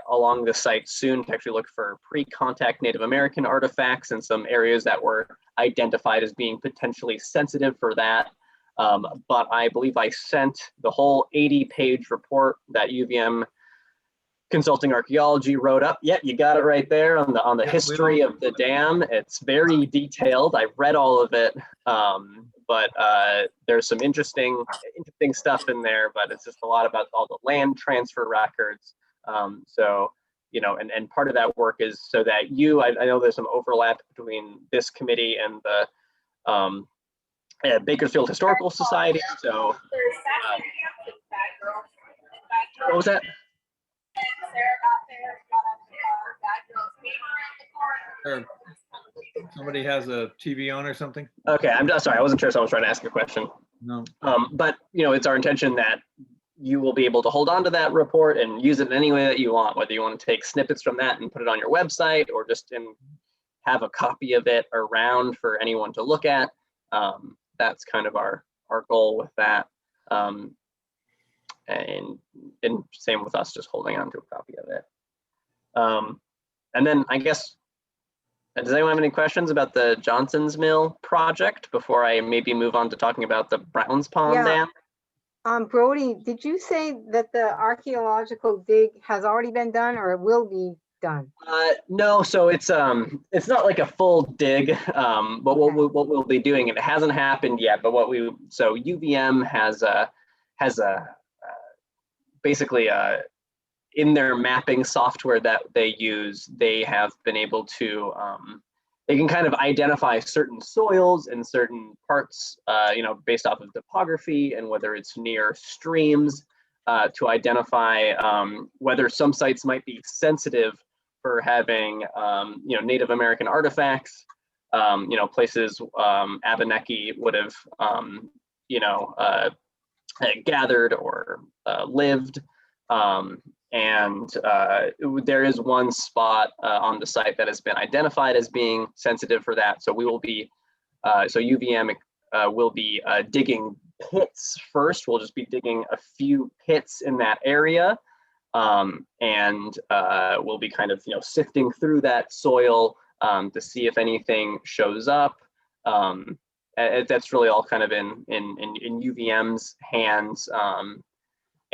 I: along the site soon to actually look for pre-contact Native American artifacts and some areas that were identified as being potentially sensitive for that. But I believe I sent the whole 80-page report that UVM Consulting Archaeology wrote up. Yeah, you got it right there on the history of the dam. It's very detailed. I read all of it, but there's some interesting stuff in there. But it's just a lot about all the land transfer records. So, you know, and part of that work is so that I know there's some overlap between this committee and the Bakersfield Historical Society. So, what was that?
E: Somebody has a TV on or something?
I: Okay, I'm just sorry. I wasn't sure if I was trying to ask a question.
E: No.
I: But you know, it's our intention that you will be able to hold on to that report and use it in any way that you want, whether you want to take snippets from that and put it on your website or just have a copy of it around for anyone to look at. That's kind of our goal with that. And same with us, just holding on to a copy of it. And then I guess, does anyone have any questions about the Johnson's Mill project before I maybe move on to talking about the Browns Pond
B: Yeah.
I: Dam?
B: Brody, did you say that the archaeological dig has already been done or it will be done?
I: No, so it's not like a full dig, but what we'll be doing, and it hasn't happened yet, but so UVM has basically in their mapping software that they use, they have been able to they can kind of identify certain soils and certain parts, you know, based off of topography and whether it's near streams, to identify whether some sites might be sensitive for having, you know, Native American artifacts. You know, places Abenaki would have, you know, gathered or lived. And there is one spot on the site that has been identified as being sensitive for that. So we will be, so UVM will be digging pits first. We'll just be digging a few pits in that area. And we'll be kind of, you know, sifting through that soil to see if anything shows up. That's really all kind of in UVM's hands.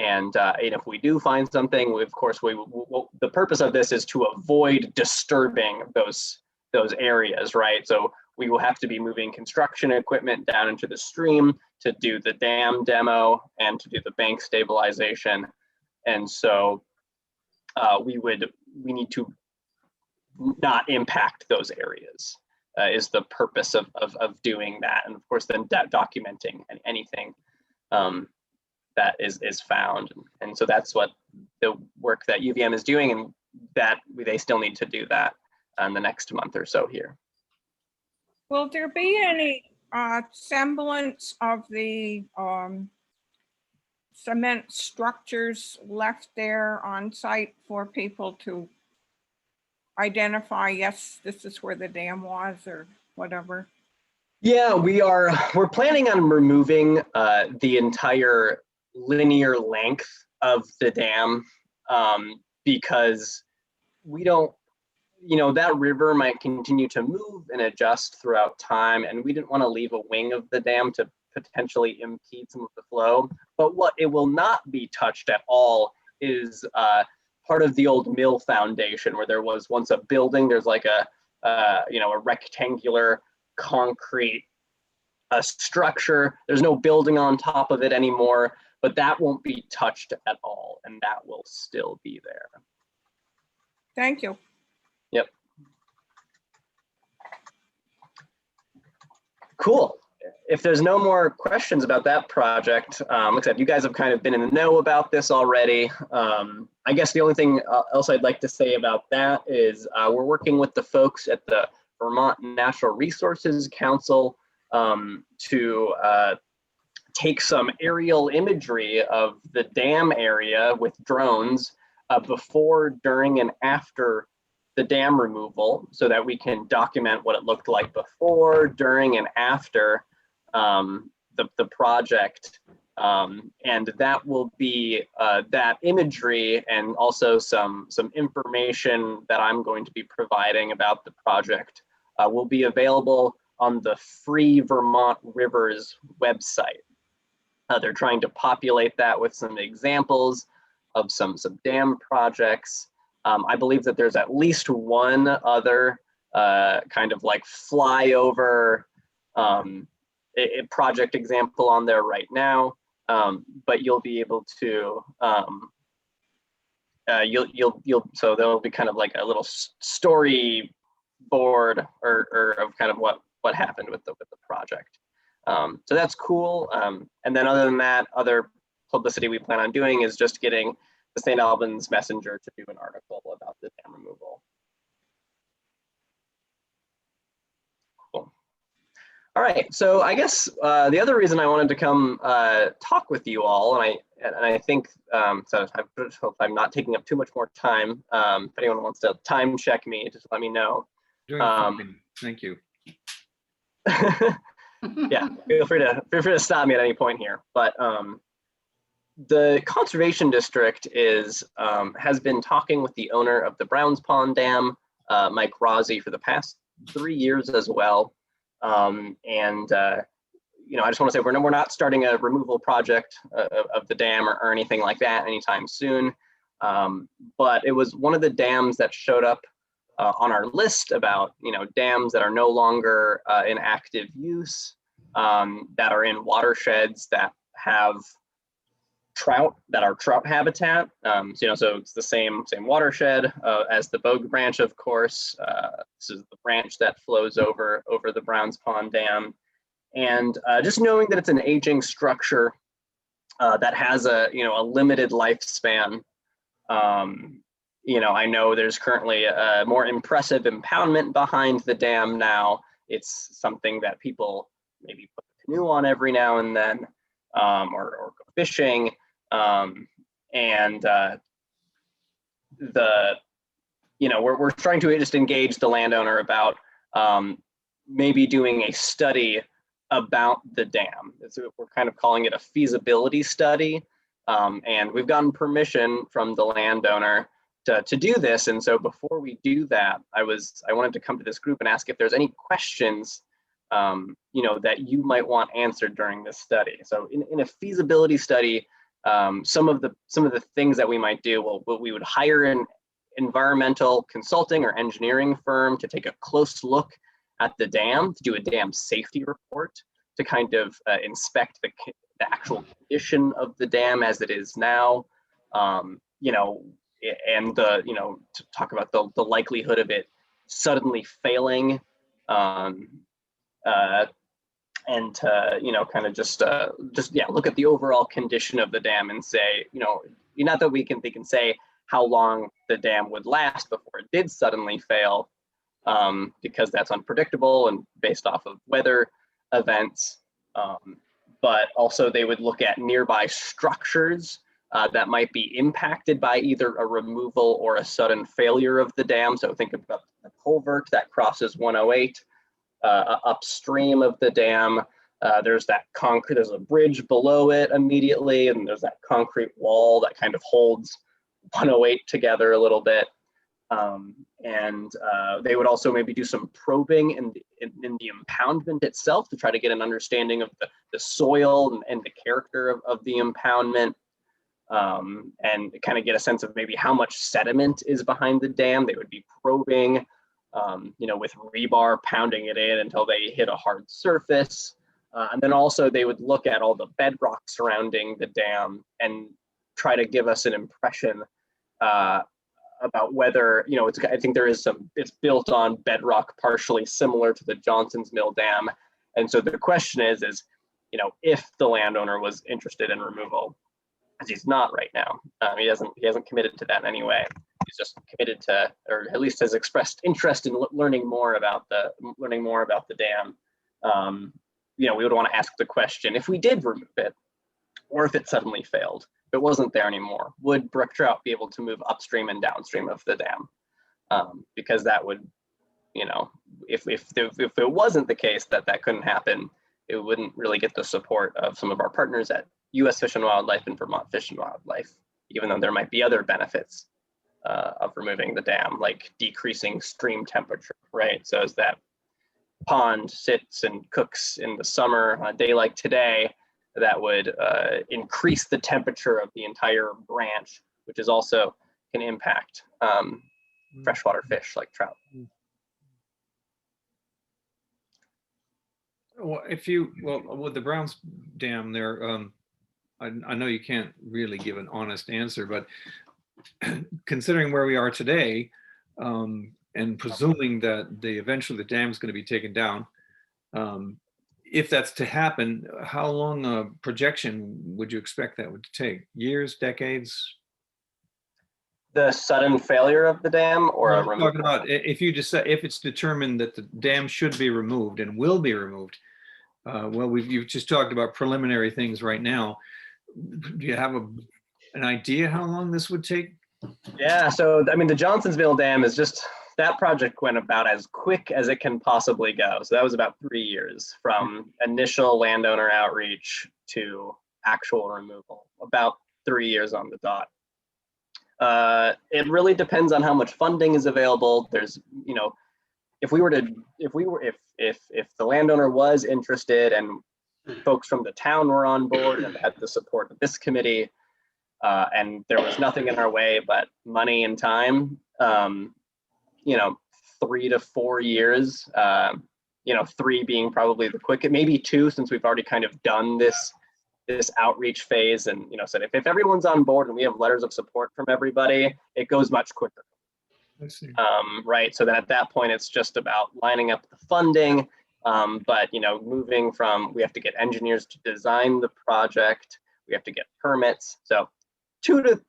I: And if we do find something, of course, the purpose of this is to avoid disturbing those areas, right? So we will have to be moving construction equipment down into the stream to do the dam demo and to do the bank stabilization. And so we need to not impact those areas is the purpose of doing that. And of course, then documenting anything that is found. And so that's what the work that UVM is doing, and that they still need to do that in the next month or so here.
D: Will there be any semblance of the cement structures left there on site for people to identify, yes, this is where the dam was or whatever?
I: Yeah, we're planning on removing the entire linear length of the dam because we don't, you know, that river might continue to move and adjust throughout time, and we didn't want to leave a wing of the dam to potentially impede some of the flow. But what it will not be touched at all is part of the old mill foundation where there was once a building. There's like a rectangular concrete structure. There's no building on top of it anymore, but that won't be touched at all, and that will still be there.
D: Thank you.
I: Yep. Cool. If there's no more questions about that project, looks like you guys have kind of been in the know about this already. I guess the only thing else I'd like to say about that is we're working with the folks at the Vermont Natural Resources Council to take some aerial imagery of the dam area with drones before, during, and after the dam removal, so that we can document what it looked like before, during, and after the project. And that will be that imagery, and also some information that I'm going to be providing about the project will be available on the Free Vermont Rivers website. They're trying to populate that with some examples of some dam projects. I believe that there's at least one other kind of like flyover a project example on there right now, but you'll be able to so there'll be kind of like a little story board or of kind of what happened with the project. So that's cool. And then other than that, other publicity we plan on doing is just getting the St. Albans Messenger to do an article about the dam removal. Cool. All right, so I guess the other reason I wanted to come talk with you all, and I think, so I hope I'm not taking up too much more time. If anyone wants to time check me, just let me know.
E: Thank you.
I: Yeah, feel free to stop me at any point here. But the Conservation District has been talking with the owner of the Browns Pond Dam, Mike Rossi, for the past 3 years as well. You know, I just want to say we're not starting a removal project of the dam or anything like that anytime soon. But it was one of the dams that showed up on our list about, you know, dams that are no longer in active use, that are in watersheds that have trout, that are trout habitat. So, you know, so it's the same watershed as the Bogue Branch, of course. This is the branch that flows over the Browns Pond Dam. And just knowing that it's an aging structure that has a limited lifespan. You know, I know there's currently a more impressive impoundment behind the dam now. It's something that people maybe put the canoe on every now and then, or go fishing. We're trying to just engage the landowner about maybe doing a study about the dam. We're kind of calling it a feasibility study. And we've gotten permission from the landowner to do this. And so before we do that, I wanted to come to this group and ask if there's any questions that you might want answered during this study. So in a feasibility study, some of the things that we might do, we would hire an environmental consulting or engineering firm to take a close look at the dam, to do a dam safety report, to kind of inspect the actual condition of the dam as it is now, and to talk about the likelihood of it suddenly failing, and to kind of just look at the overall condition of the dam and say, not that they can say how long the dam would last before it did suddenly fail, because that's unpredictable and based off of weather events, but also they would look at nearby structures that might be impacted by either a removal or a sudden failure of the dam. So think about the culvert that crosses 108 upstream of the dam. There's a bridge below it immediately, and there's that concrete wall that kind of holds 108 together a little bit. They would also maybe do some probing in the impoundment itself to try to get an understanding of the soil and the character of the impoundment, and kind of get a sense of maybe how much sediment is behind the dam. They would be probing, with rebar, pounding it in until they hit a hard surface. And then also they would look at all the bedrock surrounding the dam and try to give us an impression about whether, I think it's built on bedrock partially similar to the Johnson's Mill Dam. And so the question is, if the landowner was interested in removal, as he's not right now. He hasn't committed to that in any way. He's just committed to, or at least has expressed interest in learning more about the dam. we would want to ask the question, if we did remove it, or if it suddenly failed, if it wasn't there anymore, would brook trout be able to move upstream and downstream of the dam? Because that would, if it wasn't the case that couldn't happen, it wouldn't really get the support of some of our partners at U.S. Fish and Wildlife and Vermont Fish and Wildlife, even though there might be other benefits of removing the dam, like decreasing stream temperature, right? So as that pond sits and cooks in the summer on a day like today, that would increase the temperature of the entire branch, which is also can impact freshwater fish like trout.
E: Well, with the Browns Dam there, I know you can't really give an honest answer, but considering where we are today, and presuming that eventually the dam is going to be taken down, if that's to happen, how long a projection would you expect that would take? Years, decades?
I: The sudden failure of the dam, or
E: I'm talking about if you just if it's determined that the dam should be removed and will be removed. Well, you've just talked about preliminary things right now. Do you have an idea how long this would take?
I: Yeah, so I mean, the Johnsonsville Dam is just, that project went about as quick as it can possibly go. So that was about 3 years from initial landowner outreach to actual removal, about 3 years on the dot. It really depends on how much funding is available. There's, if the landowner was interested and folks from the town were on board and had the support of this committee, and there was nothing in our way but money and time, 3 to 4 years, 3 being probably the quickest, maybe 2, since we've already kind of done this outreach phase, and said if everyone's on board and we have letters of support from everybody, it goes much quicker.
E: I see.
I: Right, so then at that point it's just about lining up the funding, but moving from, we have to get engineers to design the project, we have to get permits, so 2 to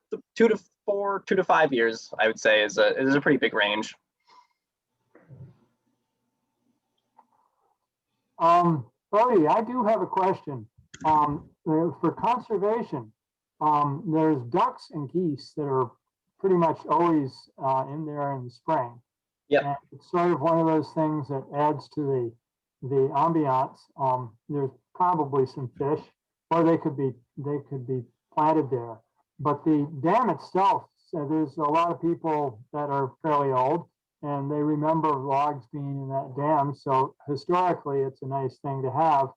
I: 5 years, I would say, is a pretty big range.
A: Bodie, I do have a question. For conservation, there's ducks and geese that are pretty much always in there in the spring.
I: Yeah,
A: it's sort of one of those things that adds to the ambiance. There's probably some fish, or they could be planted there. But the dam itself, there's a lot of people that are fairly old, and they remember logs being in that dam. So historically, it's a nice thing to have.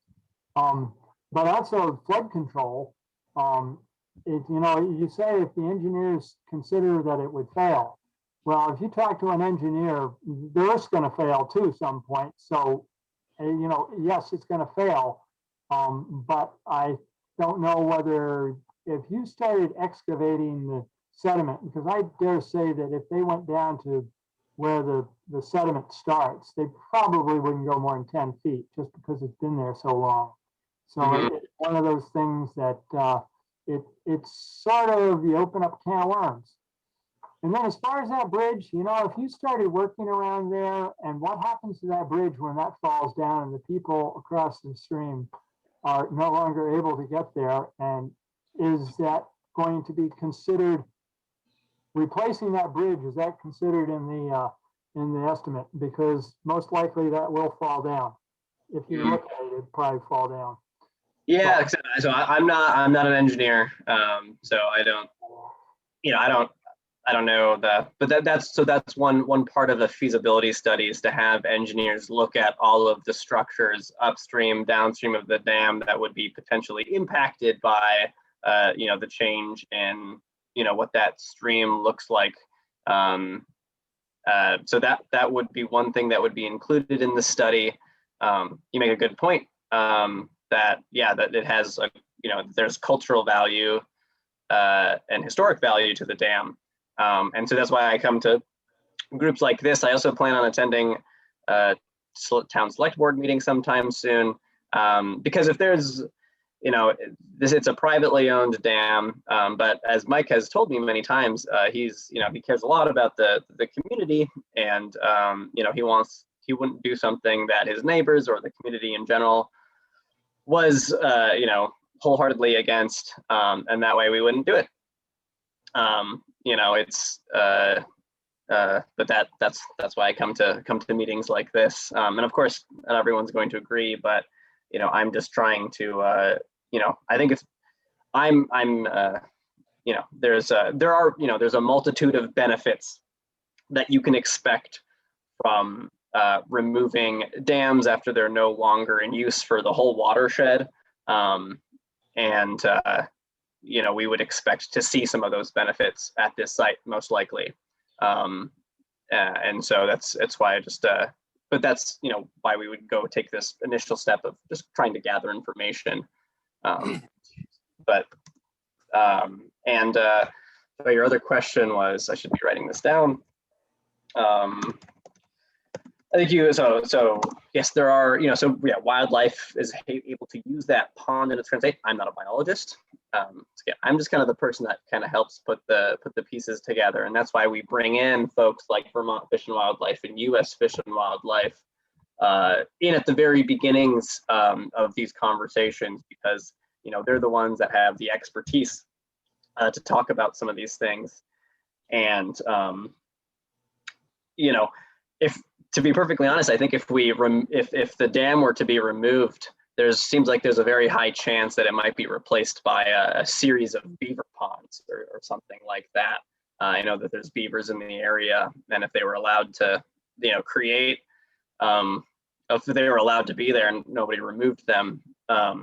A: But also flood control. You say if the engineers consider that it would fail. Well, if you talk to an engineer, the Earth's going to fail too at some point. So, yes, it's going to fail. But I don't know whether, if you started excavating the sediment, because I dare say that if they went down to where the sediment starts, they probably wouldn't go more than 10 feet just because it's been there so long. So it's one of those things that it's sort of, you open up a can of worms. And then as far as that bridge, if you started working around there, and what happens to that bridge when that falls down and the people across the stream are no longer able to get there, and is that going to be considered, replacing that bridge, is that considered in the estimate? Because most likely that will fall down. If you look at it, it'd probably fall down.
I: Yeah, so I'm not an engineer, so I don't know but that's one part of the feasibility study, is to have engineers look at all of the structures upstream, downstream of the dam that would be potentially impacted by the change in what that stream looks like. So that would be one thing that would be included in the study. You make a good point. That it has there's cultural value and historic value to the dam, and so that's why I come to groups like this. I also plan on attending town select board meeting sometime soon, because if there's it's a privately owned dam, but as Mike has told me many times, he cares a lot about the community, and he wouldn't do something that his neighbors or the community in general was, wholeheartedly against, and that way we wouldn't do it. But that's why I come to meetings like this. And of course, not everyone's going to agree, but, I'm just trying to, I think it's, there's a multitude of benefits that you can expect from removing dams after they're no longer in use for the whole watershed. We would expect to see some of those benefits at this site, most likely. And so that's why I just, but that's, why we would go take this initial step of just trying to gather information. So your other question was, I should be writing this down. I think so yes, there are, wildlife is able to use that pond in its current state. I'm not a biologist. I'm just kind of the person that kind of helps put the pieces together. And that's why we bring in folks like Vermont Fish and Wildlife and US Fish and Wildlife in at the very beginnings of these conversations, because, they're the ones that have the expertise to talk about some of these things. And, to be perfectly honest, I think if the dam were to be removed, seems like there's a very high chance that it might be replaced by a series of beaver ponds or something like that. I know that there's beavers in the area, and if they were allowed to, create, if they were allowed to be there and nobody removed them, where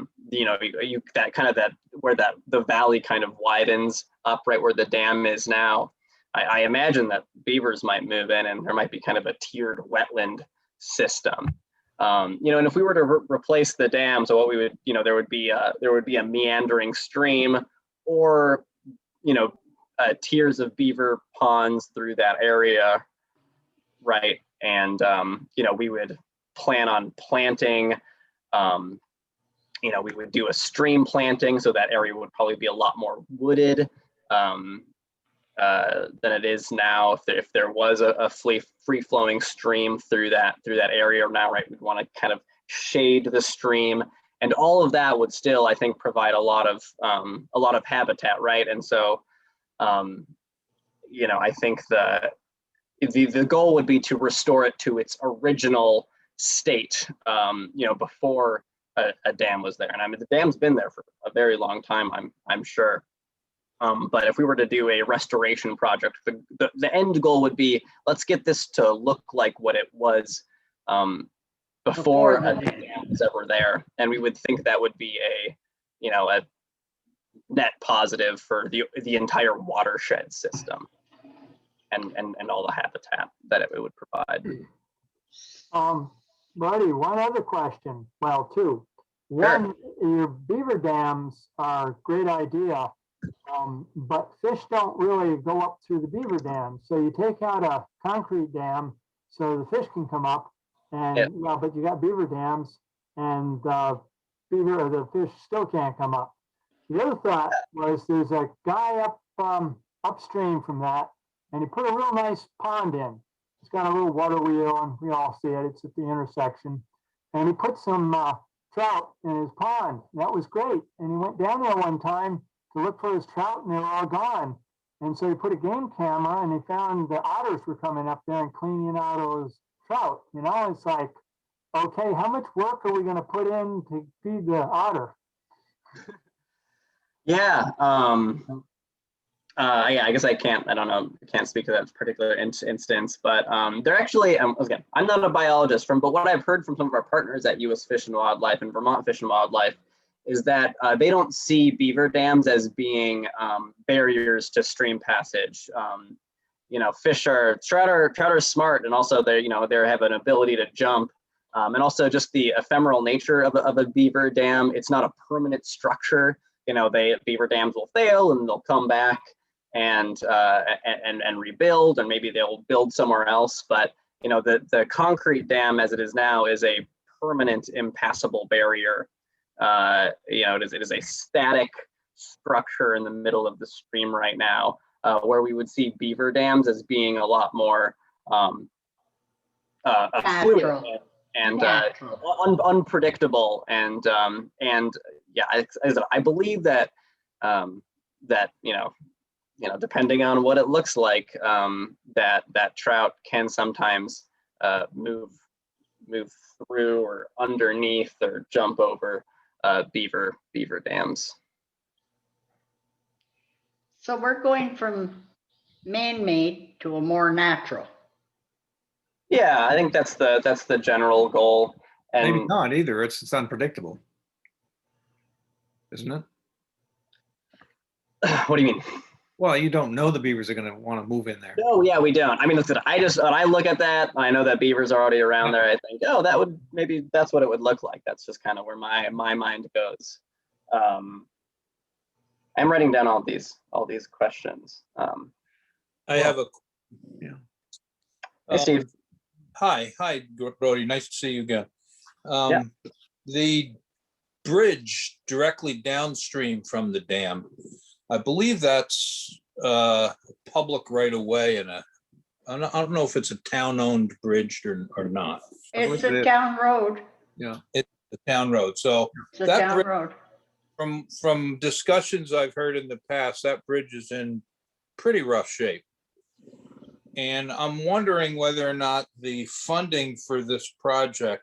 I: the valley kind of widens up right where the dam is now. I imagine that beavers might move in, and there might be kind of a tiered wetland system. And if we were to replace the dam, so what we would, there would be a meandering stream, or, tiers of beaver ponds through that area, right? And, we would plan on planting, we would do a stream planting, so that area would probably be a lot more wooded than it is now. If there was a free flowing stream through that area now, right, we'd want to kind of shade the stream, and all of that would still, I think, provide a lot of habitat, right? And so, I think the goal would be to restore it to its original state, before a dam was there. And I mean, the dam's been there for a very long time, I'm sure. But if we were to do a restoration project, the end goal would be, let's get this to look like what it was before a dam was ever there. And we would think that would be a net positive for the entire watershed system and all the habitat that it would provide.
A: Marty, one other question. Well, two. One, your beaver dams are a great idea. But fish don't really go up through the beaver dam. So you take out a concrete dam so the fish can come up, and but you got beaver dams, and the fish still can't come up. The other thought was, there's a guy up upstream from that, and he put a real nice pond in. It's got a little water wheel, and we all see it. It's at the intersection, and he put some trout in his pond. That was great. And he went down there one time to look for his trout, and they were all gone. And so he put a game camera, and he found the otters were coming up there and cleaning out those trout. It's like, okay, how much work are we going to put in to feed the otter?
I: I guess I don't know, I can't speak to that particular instance, but they're actually, again, I'm not a biologist, but what I've heard from some of our partners at US Fish and Wildlife and Vermont Fish and Wildlife is that they don't see beaver dams as being barriers to stream passage. Trout are smart, and also they have an ability to jump, and also just the ephemeral nature of a beaver dam. It's not a permanent structure. Beaver dams will fail and they'll come back and rebuild, and maybe they'll build somewhere else. But the concrete dam as it is now is a permanent impassable barrier. It is a static structure in the middle of the stream right now, where we would see beaver dams as being a lot more fluid. and
G: Natural.
I: unpredictable. And yeah, I believe that that depending on what it looks like, that trout can sometimes move through or underneath or jump over beaver dams.
G: So we're going from man-made to a more natural.
I: Yeah, I think that's the general goal.
E: Maybe
I: And
E: not either. It's unpredictable, isn't it?
I: what do you mean?
E: Well, you don't know the beavers are going to want to move in there.
I: No, yeah, we don't. I mean, listen, when I look at that, I know that beavers are already around there. I think, oh, that's what it would look like. That's just kind of where my mind goes. I'm writing down all these questions.
C: I have a.
E: Yeah.
I: Hey, Steve.
C: Hi, Brody. Nice to see you again.
I: Yeah.
C: The bridge directly downstream from the dam, I believe that's public right of way, and I don't know if it's a town-owned bridge or not.
G: It's a town road.
E: Yeah.
C: It's a town road. So
G: It's a
C: that
G: town
C: bridge-
G: road.
C: from discussions I've heard in the past, that bridge is in pretty rough shape. And I'm wondering whether or not the funding for this project,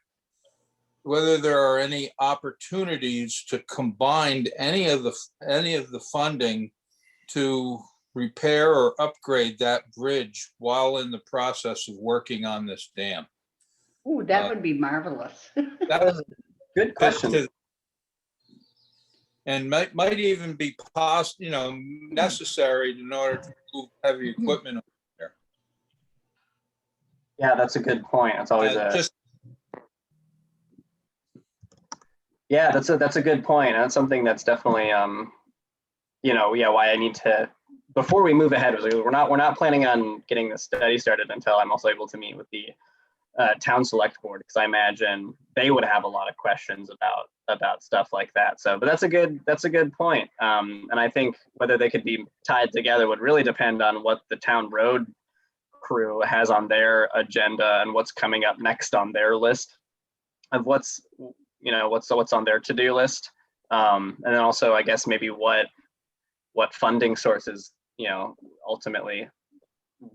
C: whether there are any opportunities to combine any of the funding to repair or upgrade that bridge while in the process of working on this dam.
G: Ooh, that would be marvelous.
C: That was
I: Good question.
C: And might even be necessary in order to move heavy equipment.
I: Yeah, that's a good point. It's always that's a good point. And that's something that's definitely why I need to, before we move ahead, we're not planning on getting this study started until I'm also able to meet with the town select board, because I imagine they would have a lot of questions about stuff like that. So, but that's a good point. And I think whether they could be tied together would really depend on what the town road crew has on their agenda and what's coming up next on their list of what's on their to-do list. And then also, I guess, maybe what funding sources, ultimately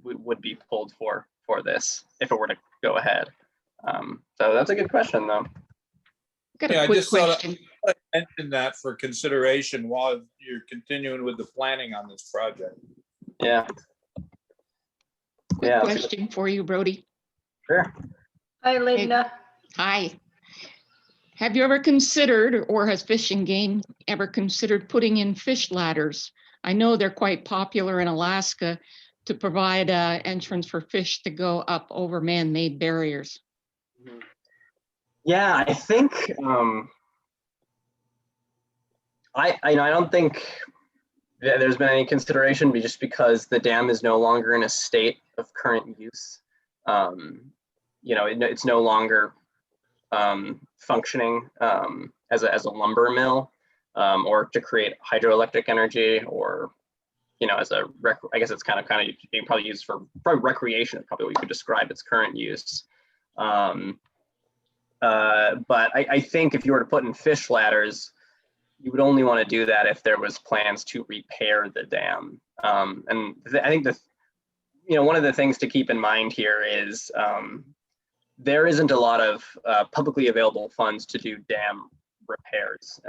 I: would be pulled for this if it were to go ahead. So that's a good question, though.
J: Got a
C: Yeah, I
J: quick
C: just thought
J: question.
C: I'd mention that for consideration while you're continuing with the planning on this project.
I: Yeah.
J: Quick
I: Yeah.
J: question for you, Brody.
I: Sure.
G: Hi, Linda.
J: Hi. Have you ever considered, or has Fish and Game ever considered putting in fish ladders? I know they're quite popular in Alaska to provide entrance for fish to go up over man-made barriers.
I: Yeah, I think I don't think there's been any consideration, just because the dam is no longer in a state of current use. It's no longer functioning as a lumber mill, or to create hydroelectric energy, or as I guess it's kind of being probably used for recreation, probably what you could describe its current use. But I think if you were to put in fish ladders, you would only want to do that if there was plans to repair the dam. And I think one of the things to keep in mind here is there isn't a lot of publicly available funds to do dam repairs,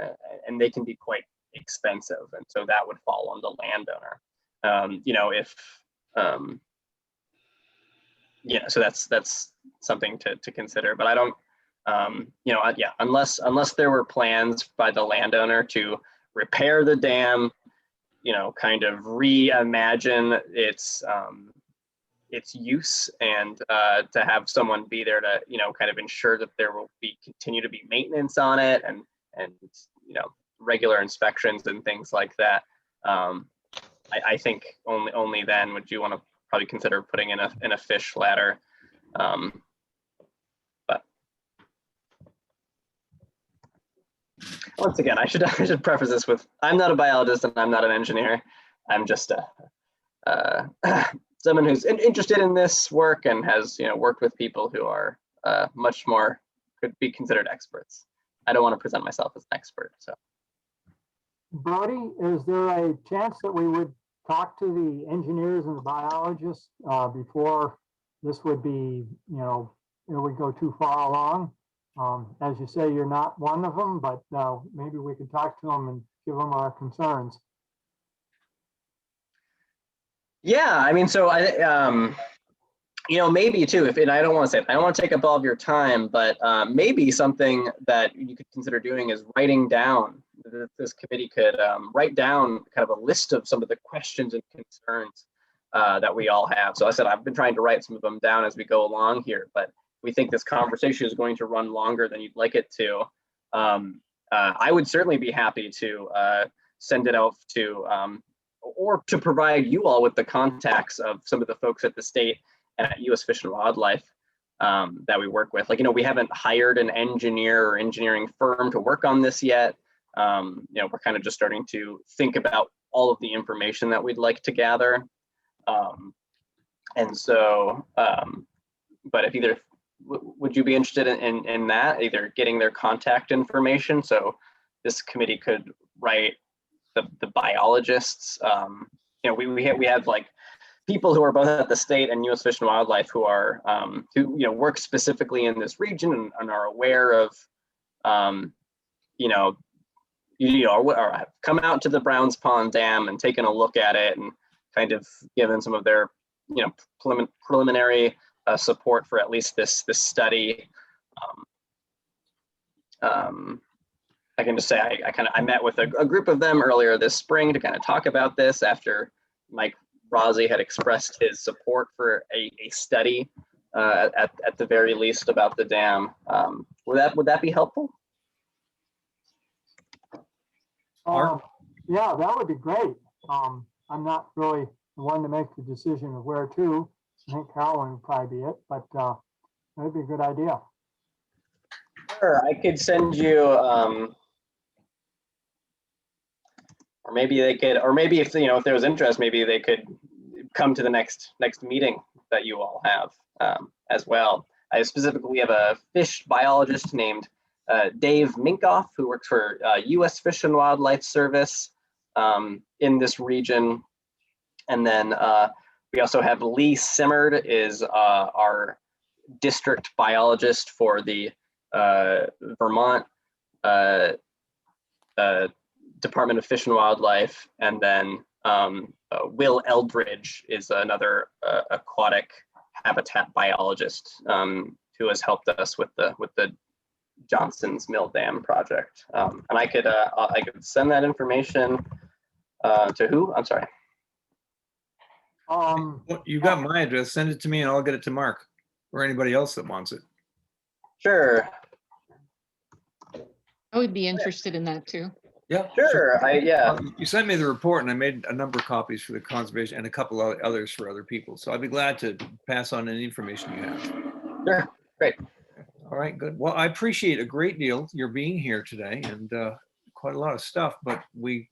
I: and they can be quite expensive, and so that would fall on the landowner. So that's something to consider. But I don't, unless there were plans by the landowner to repair the dam, kind of reimagine its use, and to have someone be there to kind of ensure that there will continue to be maintenance on it, and regular inspections and things like that. I think only then would you want to probably consider putting in a fish ladder. But once again, I should preface this with, I'm not a biologist and I'm not an engineer. I'm just someone who's interested in this work and has worked with people who are much more could be considered experts. I don't want to present myself as an expert, so.
A: Brody, is there a chance that we would talk to the engineers and the biologists before this would be, it would go too far along? As you say, you're not one of them, but maybe we could talk to them and give them our concerns.
I: Yeah, I mean, so maybe too, and I don't want to say, I don't want to take up all of your time, but maybe something that you could consider doing is writing down, this committee could write down kind of a list of some of the questions and concerns that we all have. So I said, I've been trying to write some of them down as we go along here, but we think this conversation is going to run longer than you'd like it to. I would certainly be happy to send it out to, or to provide you all with the contacts of some of the folks at the state and at U.S. Fish and Wildlife that we work with. Like, we haven't hired an engineer or engineering firm to work on this yet. We're kind of just starting to think about all of the information that we'd like to gather. And so, but if either, would you be interested in that, either getting their contact information so this committee could write the biologists? We have like people who are both at the state and U.S. Fish and Wildlife who are who work specifically in this region and are aware of or have come out to the Browns Pond Dam and taken a look at it and kind of given some of their preliminary support for at least this study. I can just say I met with a group of them earlier this spring to kind of talk about this after Mike Rossi had expressed his support for a study at the very least about the dam. Would that be helpful?
A: Yeah, that would be great. I'm not really the one to make the decision of where to. I think Carolyn would probably be it, but that'd be a good idea.
I: Sure, I could send you, or maybe they could, or maybe if if there was interest, maybe they could come to the next meeting that you all have as well. I specifically have a fish biologist named Dave Minkoff, who works for U.S. Fish and Wildlife Service in this region. And then we also have Lee Simmerd, is our district biologist for the Vermont Department of Fish and Wildlife. And then Will Eldridge is another aquatic habitat biologist who has helped us with the Johnson's Mill Dam project. And I could send that information to who? I'm sorry.
E: Well, you got my address. Send it to me and I'll get it to Mark or anybody else that wants it.
I: Sure.
J: I would be interested in that too.
E: Yeah.
I: Sure.
E: You sent me the report and I made a number of copies for the conservation and a couple of others for other people. So I'd be glad to pass on any information you have.
I: Sure. Great.
E: All right, good. Well, I appreciate a great deal your being here today and quite a lot of stuff, but we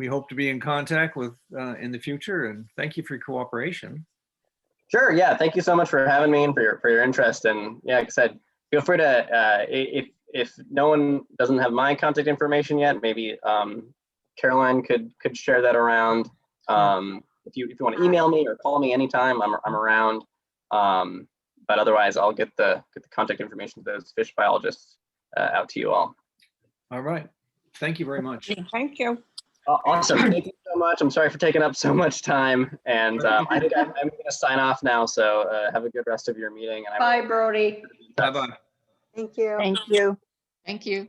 E: hope to be in contact with in the future, and thank you for your cooperation.
I: Sure. Yeah. Thank you so much for having me and for your interest. And yeah, like I said, feel free to if no one doesn't have my contact information yet, maybe Caroline could share that around. If you want to email me or call me anytime, I'm around. But otherwise, I'll get the contact information of those fish biologists out to you all.
E: All right. Thank you very much.
D: Thank you.
I: Awesome. Thank you so much. I'm sorry for taking up so much time. And I think I'm going to sign off now. So have a good rest of your meeting. And
G: Bye, Brody.
E: Bye-bye.
B: Thank you.
H: Thank you.
J: Thank you.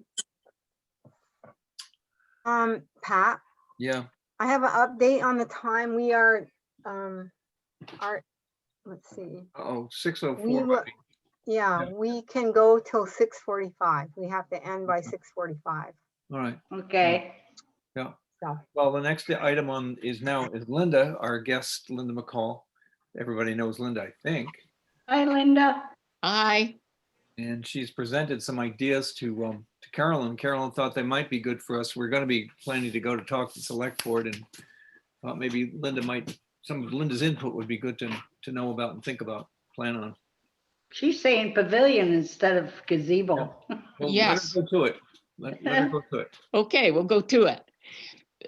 B: Pat,
E: Yeah.
B: I have an update on the time. We are, let's see.
E: Oh,
B: We
E: 6:04.
B: will- Yeah, we can go till 6:45. We have to end by 6:45.
E: All right.
G: Okay.
E: Yeah.
B: So,
E: Well, the next item on is Linda, our guest, Linda McCall. Everybody knows Linda, I think.
G: Hi, Linda.
J: Aye.
E: And she's presented some ideas to Carolyn. Carolyn thought they might be good for us. We're going to be planning to go to talk to select board and thought maybe Linda some of Linda's input would be good to know about and think about, plan on.
G: She's saying pavilion instead of gazebo.
E: Well, let
J: Yes.
E: her go to it. Let her go to it.
J: Okay, we'll go to it.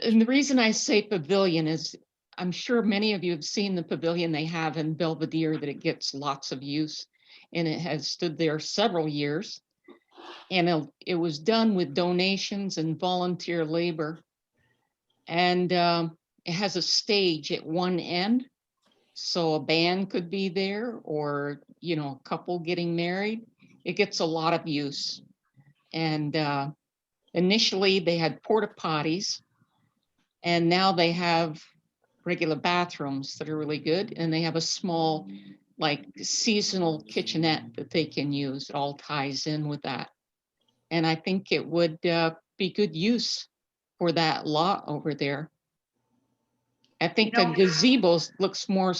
J: And the reason I say pavilion is I'm sure many of you have seen the pavilion they have in Belvedere, that it gets lots of use. And it has stood there several years. And it was done with donations and volunteer labor. And it has a stage at one end. So a band could be there, or, you know, a couple getting married. It gets a lot of use. And initially they had porta potties, and now they have regular bathrooms that are really good. And they have a small, like, seasonal kitchenette that they can use. It all ties in with that. And I think it would be good use for that lot over there. I think the
G: know-
J: gazebo looks more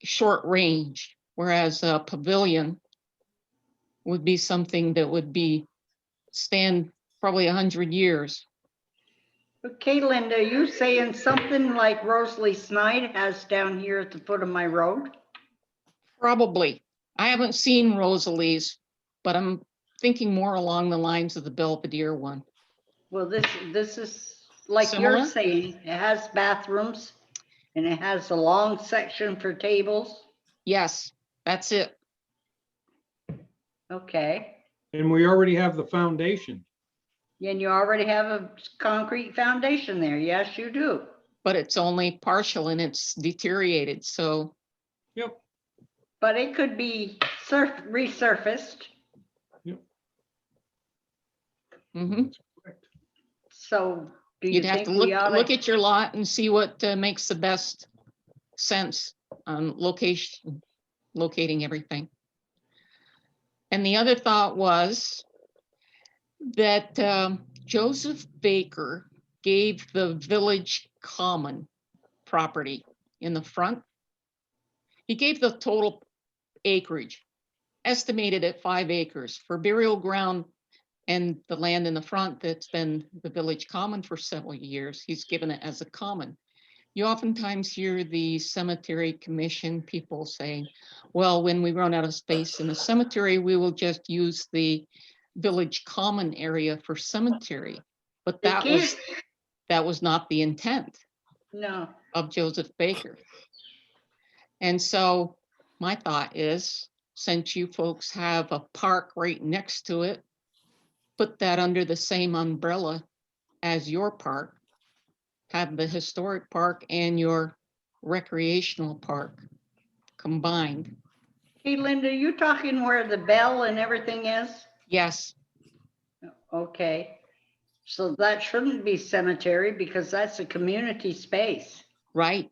J: short range, whereas a pavilion would be something that would be stand probably 100 years.
G: Okay, Linda, you saying something like Rosalie Snide has down here at the foot of my road?
J: Probably. I haven't seen Rosalie's, but I'm thinking more along the lines of the Belvedere one.
G: Well, this is like
J: Similar?
G: you're saying, it has bathrooms and it has a long section for tables.
J: Yes, that's it.
G: Okay,
F: And we already have the foundation.
G: and you already have a concrete foundation there. Yes, you do.
J: But it's only partial and it's deteriorated. So
F: Yep.
G: But it could be resurfaced.
J: mhm.
F: That's correct.
G: So do you
J: You'd have
G: think
J: to
G: we ought
J: look
G: to?
J: at your lot and see what makes the best sense on locating everything. And the other thought was that Joseph Baker gave the village common property in the front. He gave the total acreage, estimated at 5 acres for burial ground, and the land in the front that's been the village common for several years. He's given it as a common. You oftentimes hear the cemetery commission people saying, well, when we run out of space in the cemetery, we will just use the village common area for cemetery. But
G: They
J: that was not the intent
G: No,
J: of Joseph Baker. And so my thought is, since you folks have a park right next to it, put that under the same umbrella as your park. Have the historic park and your recreational park combined.
G: hey Linda, you talking where the bell and everything is?
J: Yes,
G: Okay, so that shouldn't be cemetery because that's a community space.
J: right.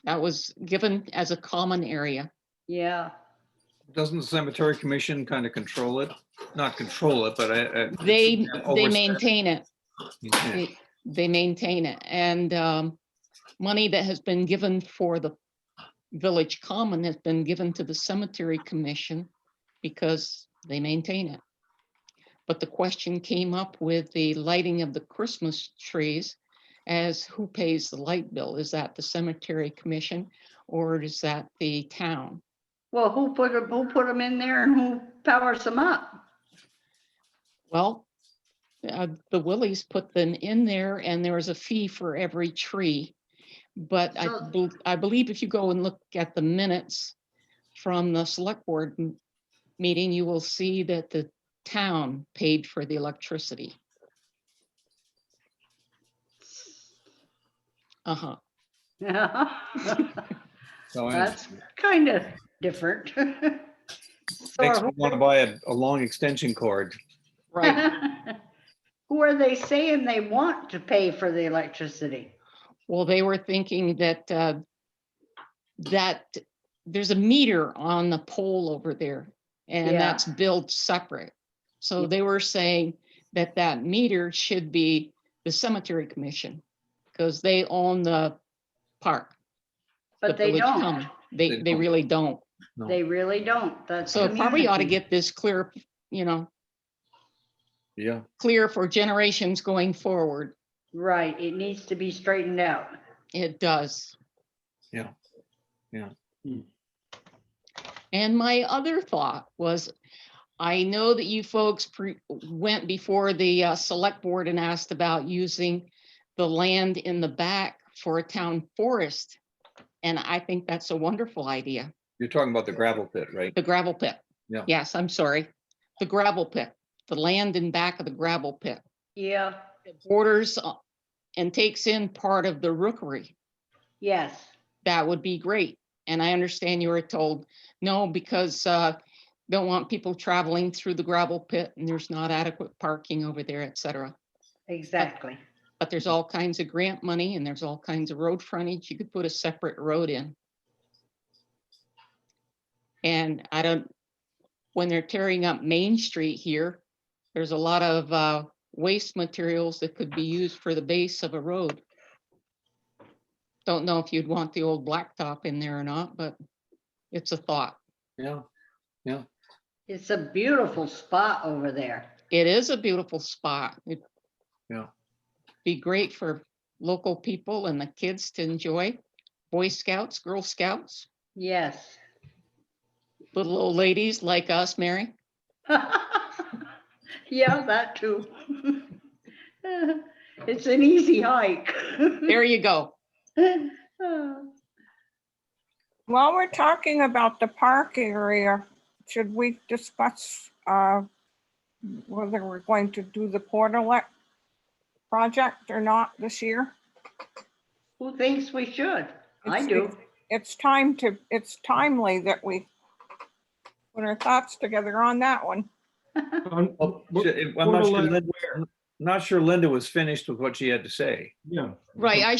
J: That was given as a common area.
G: Yeah,
E: Doesn't the cemetery commission kind of control it? Not control it, but
J: They
E: oversight.
J: maintain it.
E: Yeah.
J: They maintain it. And money that has been given for the village common has been given to the cemetery commission because they maintain it. But the question came up with the lighting of the Christmas trees as who pays the light bill? Is that the cemetery commission or is that the town?
G: well, who put them in there and who powers them up?
J: Well, the Willies put them in there and there was a fee for every tree. But I believe if you go and look at the minutes from the select board meeting, you will see that the town paid for the electricity. Uh-huh.
E: So
G: That's kind of different.
E: makes
G: So
E: me want to buy a long extension cord.
J: Right.
G: who are they saying they want to pay for the electricity?
J: Well, they were thinking that that there's a meter on the pole over there and
G: Yeah.
J: that's billed separate. So
G: Yeah.
J: they were saying that that meter should be the cemetery commission because they own the park.
G: But
J: the
G: they
J: village
G: don't.
J: common.
E: They
J: They
E: don't.
J: really don't.
E: No.
G: They really don't. That's
J: So probably ought to
G: community.
J: get this clear,
E: Yeah.
J: clear for generations going forward.
G: Right, it needs to be straightened out.
J: It does.
E: Yeah. Yeah.
J: And my other thought was, I know that you folks went before the select board and asked about using the land in the back for a town forest. And I think that's a wonderful idea.
E: You're talking about the gravel pit, right?
J: The gravel pit.
E: Yeah.
J: Yes, I'm sorry. The gravel pit, the land in back of the gravel pit.
G: Yeah,
J: It borders and takes in part of the rookery.
G: yes.
J: That would be great. And I understand you were told no, because don't want people traveling through the gravel pit and there's not adequate parking over there, et cetera.
G: Exactly.
J: But there's all kinds of grant money and there's all kinds of road frontage. You could put a separate road in. And when they're tearing up Main Street here, there's a lot of waste materials that could be used for the base of a road. Don't know if you'd want the old blacktop in there or not, but it's a thought.
E: Yeah, yeah.
G: It's a beautiful spot over there.
J: It is a beautiful spot. It'd
E: Yeah.
J: be great for local people and the kids to enjoy. Boy Scouts, Girl Scouts,
G: Yes.
J: little old ladies like us, Mary.
G: Yeah, that too. It's an easy hike.
J: There you go.
D: While we're talking about the park area, should we discuss whether we're going to do the Portalet project or not this year?
G: Who thinks we should? I
D: It's-
G: do.
D: It's timely that we put our thoughts together on that one.
F: On-
E: Well,
F: what-
E: I'm not
F: what
E: sure
F: ele-
E: Linda, not sure Linda was finished with what she had to say.
F: Yeah.
J: Right, I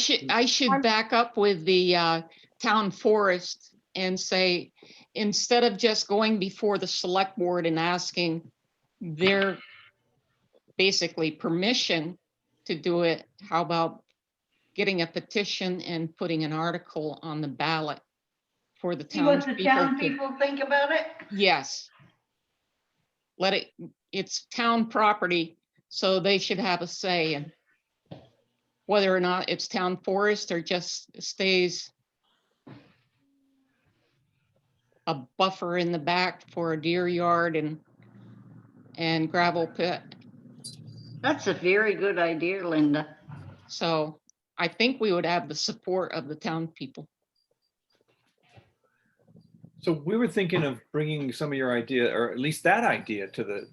J: should back up with the town forest and say, instead of just going before the select board and asking their basically permission to do it, how about getting a petition and putting an article on the ballot for the
G: See what the
J: townspeople
G: town
J: to-
G: people think about it?
J: Yes. It's town property, so they should have a say in whether or not it's town forest or just stays a buffer in the back for a deer yard and gravel pit.
G: That's a very good idea, Linda.
J: So I think we would have the support of the town people.
E: So we were thinking of bringing some of your idea, or at least that idea to the,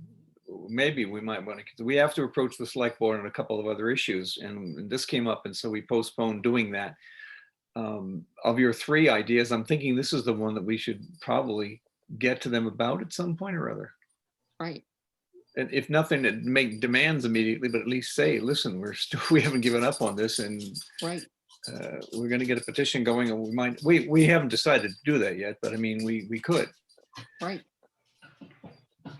E: maybe we might want to, we have to approach the select board on a couple of other issues. And this came up, and so we postponed doing that. Of your three ideas, I'm thinking this is the one that we should probably get to them about at some point or other.
J: Right.
E: And if nothing, to make demands immediately, but at least say, listen, we haven't given up on this, and
J: Right.
E: we're going to get a petition going, and we haven't decided to do that yet, but I mean, we could.
J: Right.
E: So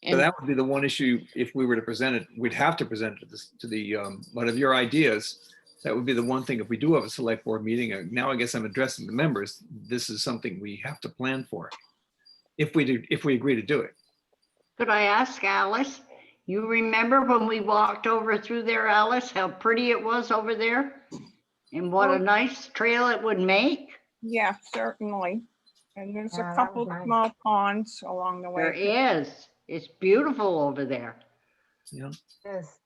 J: And
E: that would be the one issue, if we were to present it, we'd have to present it to the, one of your ideas. That would be the one thing, if we do have a select board meeting, now I guess I'm addressing the members, this is something we have to plan for. If we agree to do it.
G: Could I ask Alice? You remember when we walked over through there, Alice, how pretty it was over there? And what a nice trail it would make?
D: Yeah, certainly. And there's
B: Yeah,
D: a
B: that
D: couple
B: was nice.
D: small ponds along the
G: There
D: way.
G: is. It's beautiful over there.
E: Yeah.
B: Yes.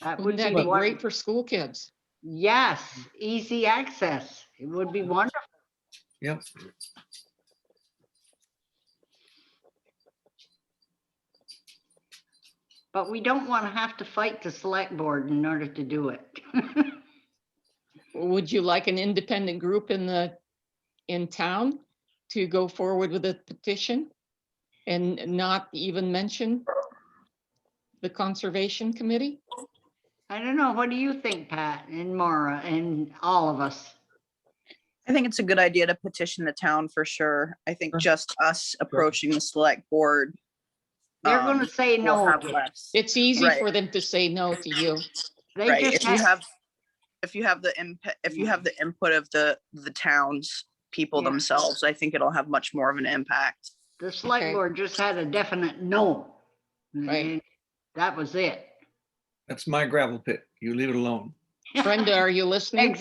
G: That would
J: wouldn't that
G: be
J: be
G: one.
J: great for school kids?
G: Yes, easy access. It would be wonderful.
E: Yep.
G: But we don't want to have to fight the select board in order to do it.
J: Would you like an independent group in town to go forward with a petition and not even mention the Conservation Committee?
G: I don't know. What do you think, Pat and Maura and all of us?
H: I think it's a good idea to petition the town for sure. I think just us approaching the select board.
G: They're going to say
H: will
G: no.
H: have
G: to it.
H: less.
J: It's easy
H: Right.
J: for them to say no to you.
G: They
H: Right,
G: just have,
H: if you have the input of the towns people
G: Yeah.
H: themselves, I think it'll have much more of an impact.
G: the select
J: Okay.
G: board just had a definite no.
J: Right.
G: And that was it.
E: That's my gravel pit. You leave it alone.
J: Brenda, are you listening?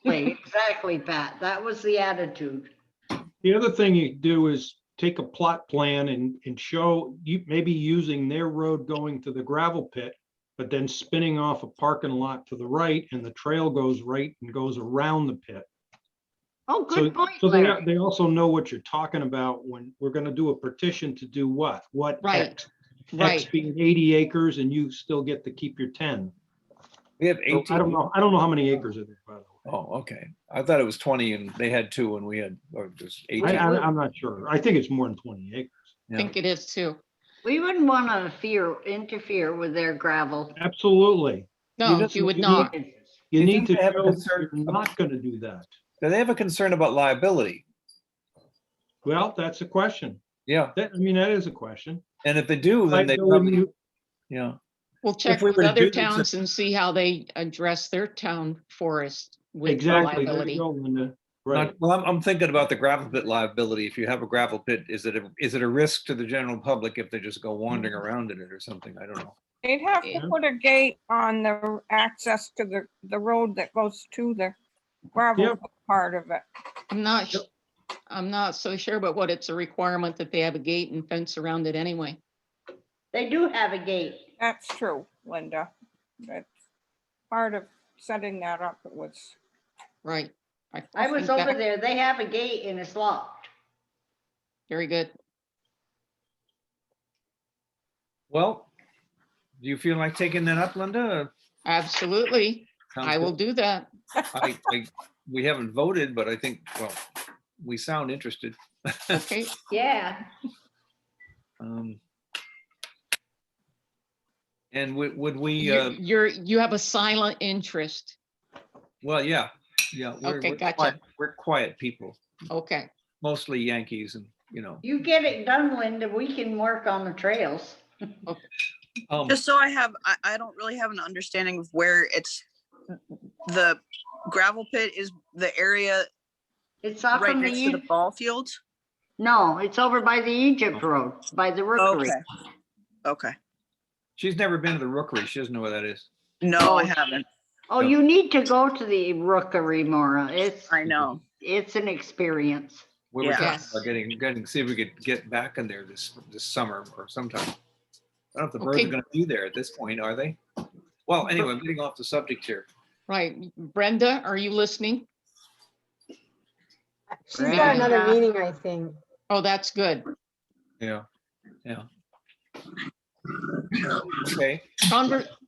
G: Exactly, Pat. That was the attitude.
F: The other thing you do is take a plot plan and show you maybe using their road going to the gravel pit, but then spinning off a parking lot to the right, and the trail goes right and goes around the pit.
G: Oh,
F: So,
G: good point,
F: so
G: Larry.
F: they also know what you're talking about when we're gonna do a petition to do what? What
J: Right,
F: X? X
J: right.
F: being 80 acres and you still get to keep your 10.
E: We have
F: So
E: 18.
F: I don't know how many acres it is, by the way.
E: Oh, okay. I thought it was 20 and they had 2 and we had, or just 18.
F: I'm not sure. I think it's more than 20 acres.
J: I think it is too.
G: We wouldn't want to interfere with their gravel.
F: Absolutely.
J: No,
E: don't-
J: you would
F: you
J: not.
F: You
E: you
F: need
E: think
F: to
E: they have a
F: show
E: concern
F: you're not gonna do that.
E: Do they have a concern about liability?
F: Well, that's a question.
E: Yeah.
F: That is a question.
E: And if they do, then they
F: Liability,
E: probably, yeah.
J: We'll check
E: we
J: with
E: were to
J: other
E: do this-
J: towns and see how they address their town forest with
F: Exactly. There
J: liability.
F: you go, Linda. Right.
E: Well, I'm thinking about the gravel pit liability. If you have a gravel pit, is it a risk to the general public if they just go wandering around in it or something? I don't know.
D: They'd have to
F: Yeah.
D: put a gate on the access to the road that goes to the gravel
F: Yep.
D: part of it.
J: I'm not so sure, but what it's a requirement that they have a gate and fence around it anyway.
G: They do have a gate.
D: That's true, Linda. That's part of setting that up. It was,
J: Right.
G: I was
J: think
G: over
J: that-
G: there. They have a gate and it's locked.
J: Very good.
E: Well, do you feel like taking that up, Linda?
J: Absolutely.
E: Sounds
J: I will
E: good.
J: do that.
E: We haven't voted, but I think, well, we sound interested.
J: Okay.
G: Yeah.
E: And would we,
J: You have a silent interest.
E: well, yeah,
J: Okay,
E: we're
J: gotcha.
E: quiet, we're quiet people,
J: Okay.
E: mostly Yankees and,
G: You get it done, Linda. We can work on the trails.
H: Just so I don't really have an understanding of where the gravel pit is, the area
G: It's off
H: right
G: from
H: next to the ball fields.
G: No, it's over by the Egypt Road, by the rookery.
H: Okay. Okay.
E: she's never been to the Rookery. She doesn't know where that is.
H: No, I haven't.
G: Oh, you need to go to the rookery, Maura.
H: I know.
G: It's an experience.
E: We were
H: Yeah.
E: talking
J: Yes.
E: about see if we could get back in there this summer or sometime. I don't know if the birds
J: Okay.
E: are gonna be there at this point, are they? Well, anyway, I'm getting off the subject here.
J: Right. Brenda, are you listening?
B: She's got another
G: Brenda.
B: meeting, I think.
J: Oh, that's good.
E: Yeah. Okay,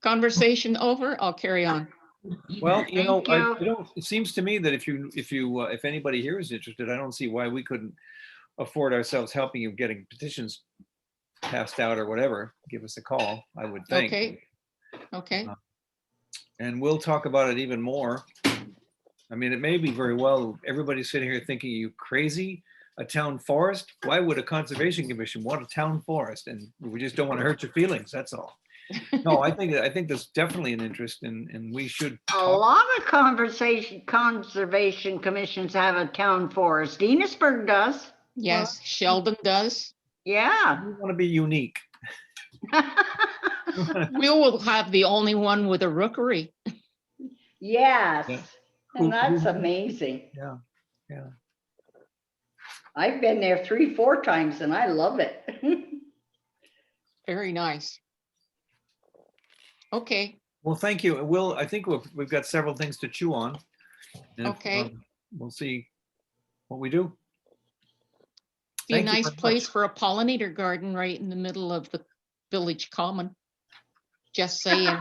J: Conversation over. I'll carry on.
E: well,
G: Thank you.
E: it seems to me that if anybody here is interested, I don't see why we couldn't afford ourselves helping you getting petitions passed out or whatever. Give us a call, I would think.
J: Okay. Okay.
E: And we'll talk about it even more. I mean, it may be very well, everybody's sitting here thinking, you crazy? A town forest? Why would a conservation commission want a town forest? And we just don't want to hurt your feelings, that's all. No, I think there's definitely an interest and we should.
G: A lot of conservation commissions have a town forest. Enosburg does.
J: Yes, Sheldon does.
G: Yeah.
E: We want to be unique.
J: We will have the only one with a rookery.
G: Yes.
E: Yeah.
G: And that's amazing.
E: Yeah, yeah.
G: I've been there 3-4 times and I love it.
J: Very nice. Okay.
E: Well, thank you. I think we've got several things to chew on. And,
J: Okay.
E: We'll see what we do.
J: Be a
E: Thank you
J: nice
E: very
J: place
E: much.
J: for a pollinator garden right in the middle of the village common. Just saying,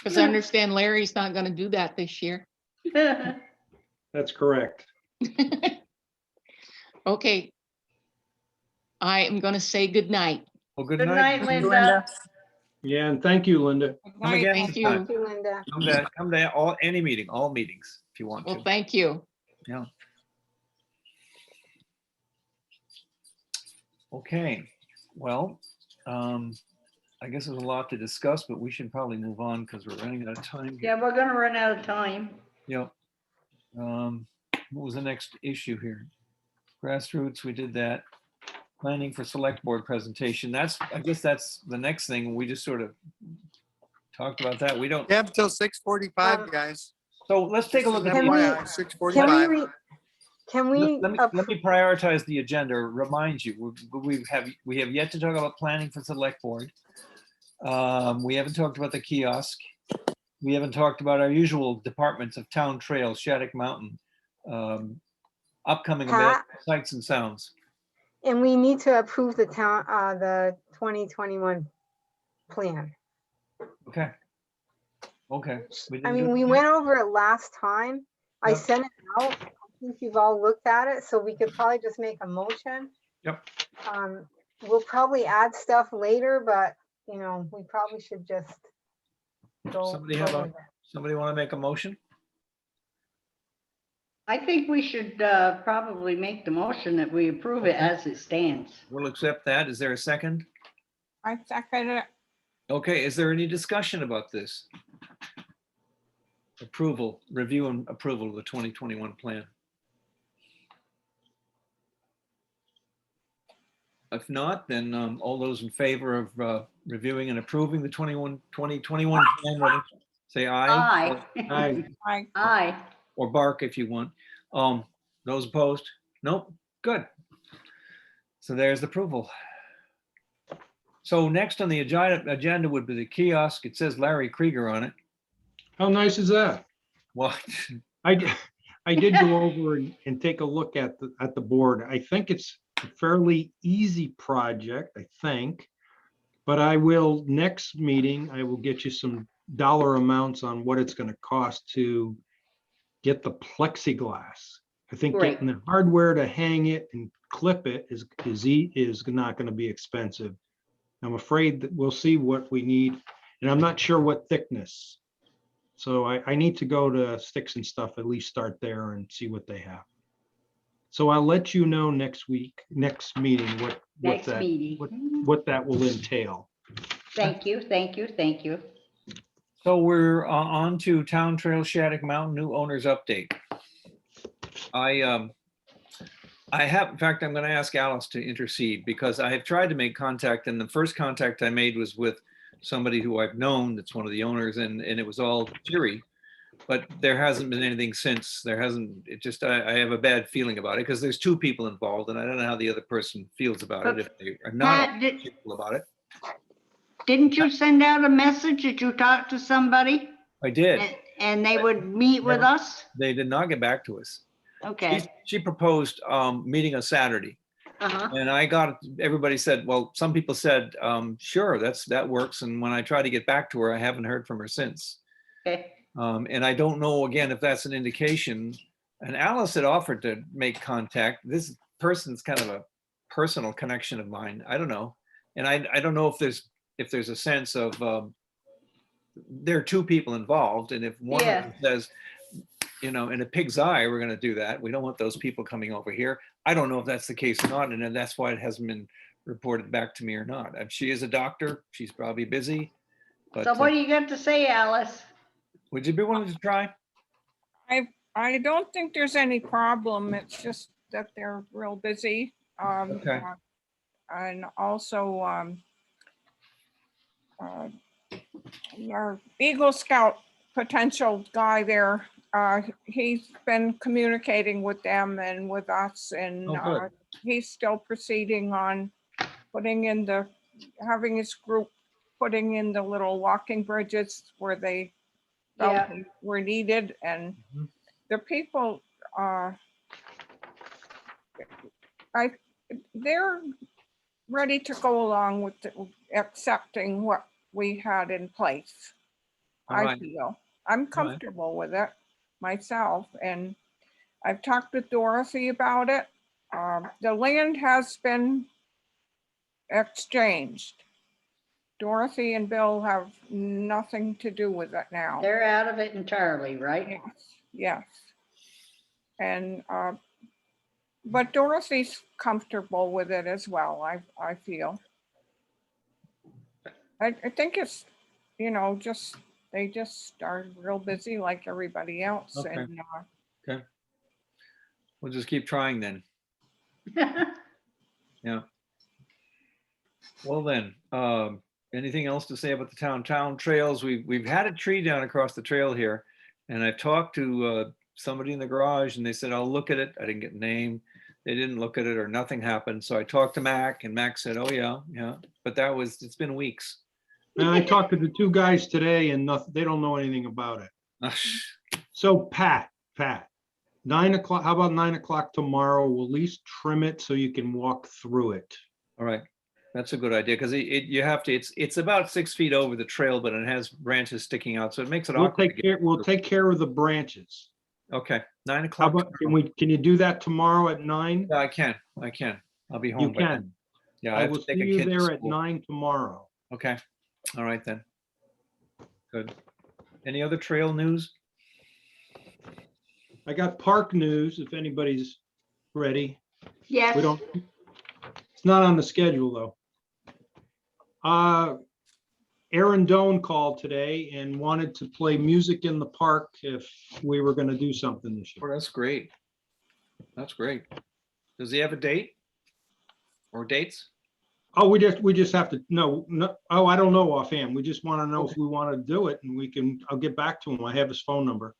J: because I understand Larry's not going to do that this year.
F: That's correct.
J: Okay. I am going to say good night.
E: Well, good
G: Good
E: night.
G: night, Linda.
F: Yeah, and thank you, Linda.
E: Come again
J: Thank you.
E: sometime.
B: Thank you, Linda.
E: Come to any meeting, all meetings, if you want
J: Well,
E: to.
J: thank you.
E: Yeah. Okay, well, I guess there's a lot to discuss, but we should probably move on because we're running out of time.
G: Yeah, we're gonna run out of time.
E: Yep. What was the next issue here? Grassroots, we did that. Planning for select board presentation. I guess that's the next thing. We just sort of talked about that. We don't,
K: You have till 6:45,
B: Um,
K: guys.
E: So let's take a look at.
B: Can we-
E: the-
K: FYI,
B: Can we,
K: 6:45.
B: can we,
E: Let me prioritize the agenda, remind you, we have yet to talk about planning for select board. We haven't talked about the kiosk. We haven't talked about our usual departments of town trails, Shattuck Mountain, upcoming event,
B: Pat?
E: sights and sounds.
B: and we need to approve the the 2021 plan.
E: Okay. Okay.
B: I
E: didn't do
B: mean,
E: it
B: we
E: yet.
B: went over it last time. I
E: Yep.
B: sent it out. I think you've all looked at it, so we could probably just make a motion.
E: Yep.
B: We'll probably add stuff later, but, you know, we probably should just go.
E: Somebody
B: go
E: have a-
B: with it.
E: Somebody want to make a motion?
G: I think we should probably make the motion that we approve it as it stands.
E: We'll accept that. Is there a second?
D: I second it.
E: Okay, is there any discussion about this? Approval, review and approval of the 2021 plan. If not, then all those in favor of reviewing and approving the 2021 plan, rather, say aye.
G: Aye.
D: I,
G: Aye.
E: Or bark if you want. Those opposed? Nope, good. So there's the approval. So next on the agenda would be the kiosk. It says Larry Krieger on it.
F: How nice is that?
E: What?
F: I did go over and take a look at the board. I think it's a fairly easy project, I think. But I will, next meeting, I will get you some dollar amounts on what it's gonna cost to get the plexiglass. I think
G: Right.
F: getting the hardware to hang it and clip it is not gonna be expensive. I'm afraid that we'll see what we need, and I'm not sure what thickness. So I need to go to Sticks and Stuff, at least start there and see what they have. So I'll let you know next week, next meeting,
G: Next meeting.
F: what that will entail.
G: Thank you, thank you, thank you.
E: So we're on to Town Trail Shattuck Mountain new owners update. I have, in fact, I'm going to ask Alice to intercede because I have tried to make contact, and the first contact I made was with somebody who I've known that's one of the owners, and it was all cheery. But there hasn't been anything since. There hasn't, it just, I have a bad feeling about it because there's two people involved and I don't know how the other person feels about it, if they are not
G: Pat, did-
E: people about it.
G: Didn't you send out a message that you talked to somebody
E: I did.
G: and they would meet with
E: Never-
G: us?
E: They did not get back to us.
G: Okay.
E: She proposed meeting a Saturday.
G: Uh-huh.
E: And I got, everybody said, well, some people said, sure, that works. And when I tried to get back to her, I haven't heard from her since.
G: Okay.
E: And I don't know, again, if that's an indication. And Alice had offered to make contact. This person's kind of a personal connection of mine. I don't know. And I don't know if there's a sense of, there are two people involved. And if one of
G: Yeah.
E: them says, you know, in a pig's eye, we're going to do that. We don't want those people coming over here. I don't know if that's the case or not. And then that's why it hasn't been reported back to me or not. And she is a doctor. She's probably busy. But
G: So what do you got to say, Alice?
E: would you be willing to try?
D: I don't think there's any problem. It's just that they're real busy.
E: Okay.
D: And also, our Eagle Scout potential guy there, he's been communicating with them and with us, and
E: Oh, good.
D: he's still proceeding on putting in having his group putting in the little walking bridges where they felt
G: Yeah.
D: were needed, and
E: Mhm.
D: the people, they're ready to go along with accepting what we had in place.
E: All
D: I
E: right.
D: feel I'm comfortable with it myself, and I've talked with Dorothy about it. The land has been exchanged. Dorothy and Bill have nothing to do with it now.
G: They're out of it entirely, right?
D: Yes, yes. And, but Dorothy's comfortable with it as well, I feel. I think it's, you know, they just are real busy like everybody else.
E: Okay.
D: And
E: We'll just keep trying then. Yeah. Well then, anything else to say about the town trails? We've had a tree down across the trail here. And I've talked to somebody in the garage and they said, I'll look at it. I didn't get a name. They didn't look at it or nothing happened. So I talked to Mac and Mac said, oh yeah, yeah. But it's been weeks.
F: And I talked to the two guys today and they don't know anything about it. So Pat, 9 o'clock, how about 9 o'clock tomorrow? We'll at least trim it so you can walk through it.
E: All right. That's a good idea because you have to, it's about 6 feet over the trail, but it has branches sticking out. So it makes it
F: We'll
E: awkward.
F: we'll take care of the branches.
E: Okay, 9
F: How
E: o'clock.
F: about, can you do that tomorrow at 9?
E: Yeah, I can. I'll be home.
F: You
E: by then.
F: can.
E: Yeah,
F: I
E: have
F: will
E: to
F: see
E: take a
F: you
E: kid to
F: there at
E: school.
F: 9 tomorrow.
E: Okay. All right then. Good. Any other trail news?
F: I got park news if anybody's ready.
G: Yes.
F: We don't, it's not on the schedule though. Aaron Doan called today and wanted to play music in the park if we were going to do something this year.
E: Oh, that's great. That's great. Does he have a date or dates?
F: Oh, we just have to, no, oh, I don't know offhand. We just want to know if we want to do it and I'll get back to him. I have his phone number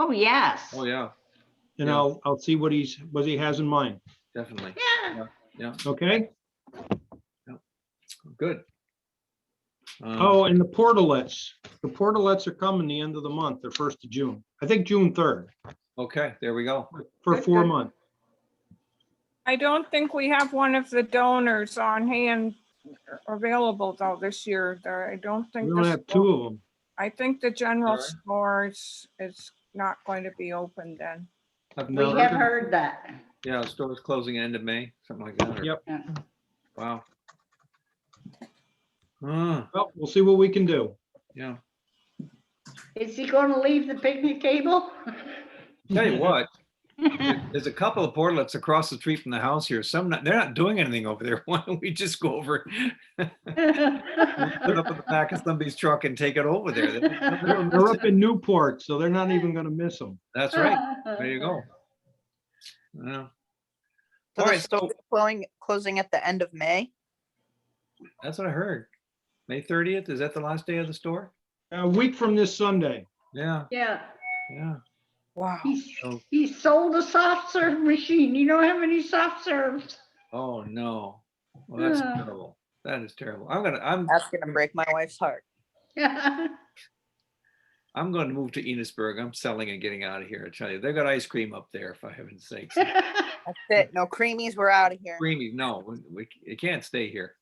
G: Oh, yes.
E: Oh, yeah,
F: and
E: Yeah.
F: I'll see what he has in mind.
E: definitely.
G: Yeah.
E: Yeah,
F: Okay?
E: good.
F: Oh, and the portalets are coming the end of the month, the 1st of June. I think June 3rd
E: Okay, there we go.
F: for
D: Good,
F: 4
D: good.
F: months.
D: I don't think we have one of the donors on hand available though this year. I don't think.
F: We only
D: the
F: have
D: store-
F: 2 of them.
D: I think the general
E: Alright.
D: stores is not going to be open then.
E: I've
G: We
E: never-
G: have heard that.
E: Yeah, the store's closing end of May, something like that. or-
F: Yep.
E: Wow.
F: Well, we'll see what we can do.
E: Yeah.
G: Is he gonna leave the picnic table?
E: Tell you what, there's a couple of portlets across the street from the house here. They're not doing anything over there. Why don't we just go over, put up in the back of somebody's truck and take it over there?
F: They're up in Newport, so they're not even going to miss them.
E: That's right. There you go. Yeah.
H: So
E: All
H: the
E: right,
H: store is closing at the end of May.
E: that's what I heard. May 30th, is that the last day of the store?
F: A week from this Sunday.
E: Yeah,
G: Yeah,
E: yeah.
H: Wow.
E: Oh.
G: he sold a soft serve machine. You don't have any soft serves.
E: Oh, no. Well, that's
G: Yeah.
E: terrible. That is terrible.
H: That's gonna break my wife's heart.
E: I'm going to move to Enosburg. I'm selling and getting out of here. I tell you, they've got ice cream up there, for heaven's sakes.
H: That's it. No creamies. We're out of here.
E: Creamy, no, it can't stay here.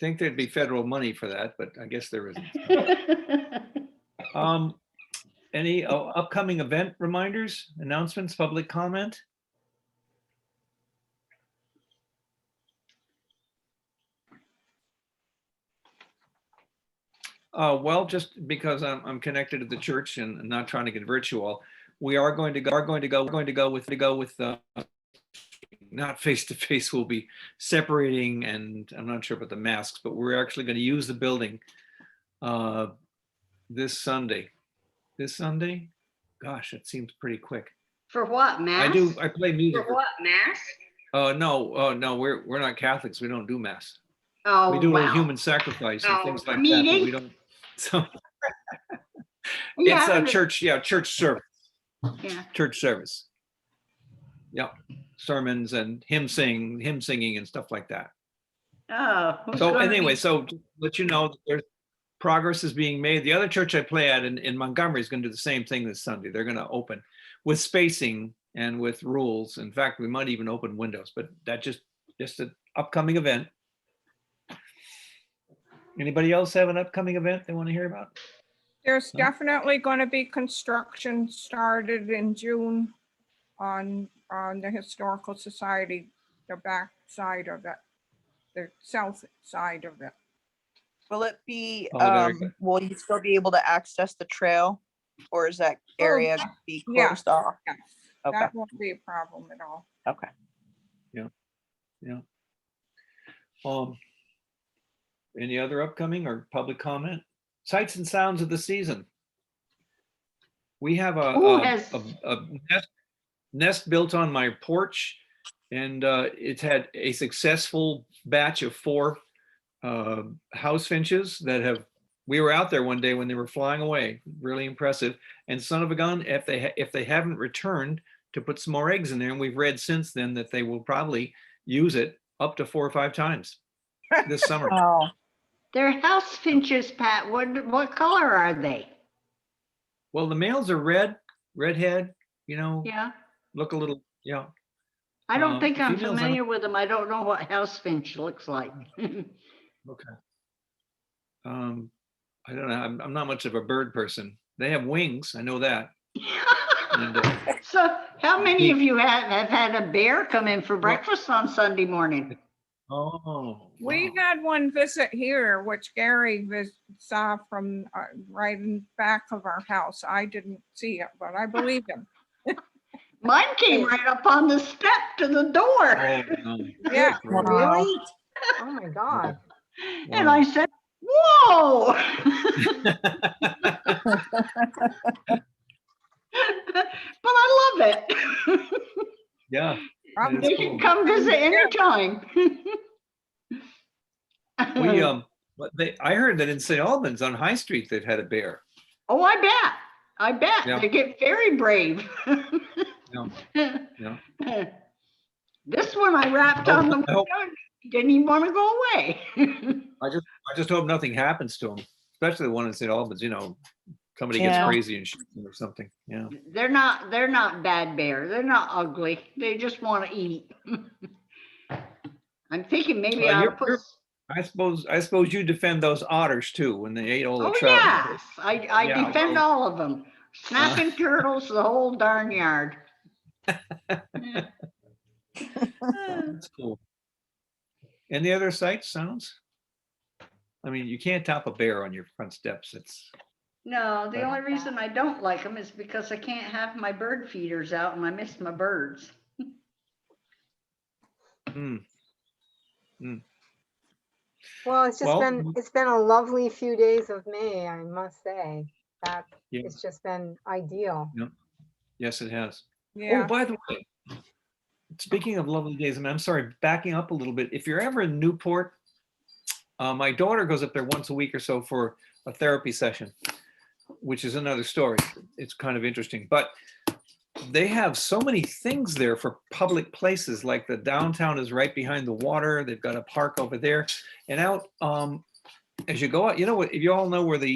E: Think there'd be federal money for that, but I guess there isn't. Any upcoming event reminders, announcements, public comment? Well, just because I'm connected to the church and not trying to convert you all, we are going to go with not face to face. We'll be separating, and I'm not sure about the masks, but we're actually going to use the building this Sunday. This Sunday? Gosh, it seems pretty quick.
G: For what, mass?
E: I play music.
G: For what, mass?
E: No, we're not Catholics. We don't do mass.
G: Oh,
E: We do a
G: wow.
E: human sacrifice and
G: Oh,
E: things like that, but
G: meeting?
E: we don't. So
G: Yeah,
E: it's
G: I
E: a
G: under-
E: church service.
G: Yeah.
E: Church service. Yep, sermons and hymn singing and stuff like that.
G: Oh. who's
E: So
G: gonna be-
E: anyway, so to let you know, that there's progress is being made. The other church I play at in Montgomery is going to do the same thing this Sunday. They're going to open with spacing and with rules. In fact, we might even open windows, but that just an upcoming event. Anybody else have an upcoming event they want to hear about?
D: There's definitely going to be construction started in June on the Historical Society, the back side of it, the south side of it.
H: Will it be,
E: Oh, very good.
H: will you still be able to access the trail? Or is that area gonna be
D: yeah.
H: closed off?
D: Yes,
H: Okay,
D: that won't be a problem at all.
H: okay.
E: Yeah. Any other upcoming or public comment? Sights and sounds of the season. We have
G: Who
E: a
G: has-
E: nest built on my porch, and it's had a successful batch of 4 house finches that have We were out there one day when they were flying away, really impressive. And son of a gun, if they haven't returned to put some more eggs in there, and we've read since then that they will probably use it up to 4 or 5 times this summer.
H: Oh,
G: They're house finches, Pat. What color are they?
E: Well, the males are redhead, you know,
G: Yeah,
E: look a little, yeah.
G: I don't think I'm
E: females,
G: familiar with them. I don't know what house finch looks like.
E: Okay. I don't know. I'm not much of a bird person. They have wings. I know that. And,
G: So how many of you have had a bear come in for breakfast on Sunday morning?
E: oh,
D: We
E: wow.
D: had one visit here, which Gary saw from right in back of our house. I didn't see it, but I believe him.
G: Mine came right up on the step to the door.
E: Oh, no.
D: Yeah.
H: Wow.
B: Really? Oh my God.
G: And
E: Wow.
G: I said, whoa. But I love it.
E: Yeah.
D: Probably
E: That's
G: They
E: cool.
G: can come visit anytime.
E: We, I heard that in St. Albans on High Street, they've had a bear.
G: Oh, I bet. I bet.
E: Yeah.
G: They get very brave.
E: Yeah. Yeah.
G: This one I wrapped on the
E: I hope-
G: window, didn't even want to go away.
E: I just hope nothing happens to them, especially the one in St. Albans, you know, somebody gets
H: Yeah.
E: crazy and shoots them or something. Yeah.
G: They're not bad bear. They're not ugly. They just want to eat. I'm thinking maybe
E: Well,
G: I'll
E: you're-
G: put.
E: I suppose you defend those otters too when they ate all the
G: Oh,
E: trout.
G: yes, I
E: Yeah,
G: defend
E: well-
G: all of them. Snapping turtles, the whole darn yard.
E: That's cool. Any other sights, sounds? I mean, you can't top a bear on your front steps. It's,
G: No, the only reason I don't like them is because I can't have my bird feeders out and I miss my birds.
E: mm,
B: Well,
E: Well,
B: it's been a lovely few days of May, I must say. That
E: Yeah.
B: it's just been ideal.
E: yes, it has.
D: Yeah.
E: Oh, by the way, speaking of lovely days, and I'm sorry, backing up a little bit. If you're ever in Newport, my daughter goes up there once a week or so for a therapy session, which is another story. It's kind of interesting, but they have so many things there for public places, like the downtown is right behind the water. They've got a park over there, and out as you go out, you know what? You all know where the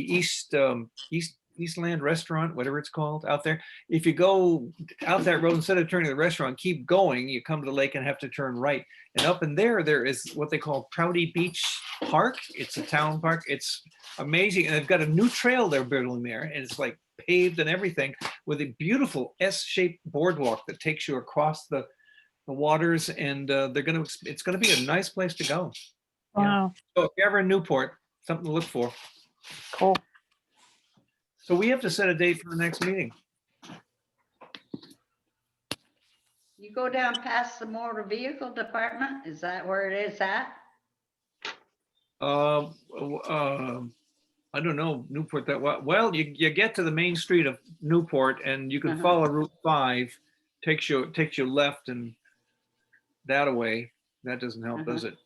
E: Eastland Restaurant, whatever it's called, out there. If you go out that road, instead of turning to the restaurant, keep going, you come to the lake and have to turn right. And up in there is what they call Prouty Beach Park. It's a town park. It's amazing. And they've got a new trail they're building there. And it's like paved and everything with a beautiful S-shaped boardwalk that takes you across the waters. And it's going to be a nice place to go.
H: Wow,
E: So if you're ever in Newport, something to look for.
H: cool.
E: So we have to set a date for the next meeting.
G: You go down past the motor vehicle department, is that where it is at?
E: I don't know Newport that well. Well, you get to the main street of Newport and you can
G: Uh-huh.
E: follow Route 5, takes you left and that away. That doesn't help, does it?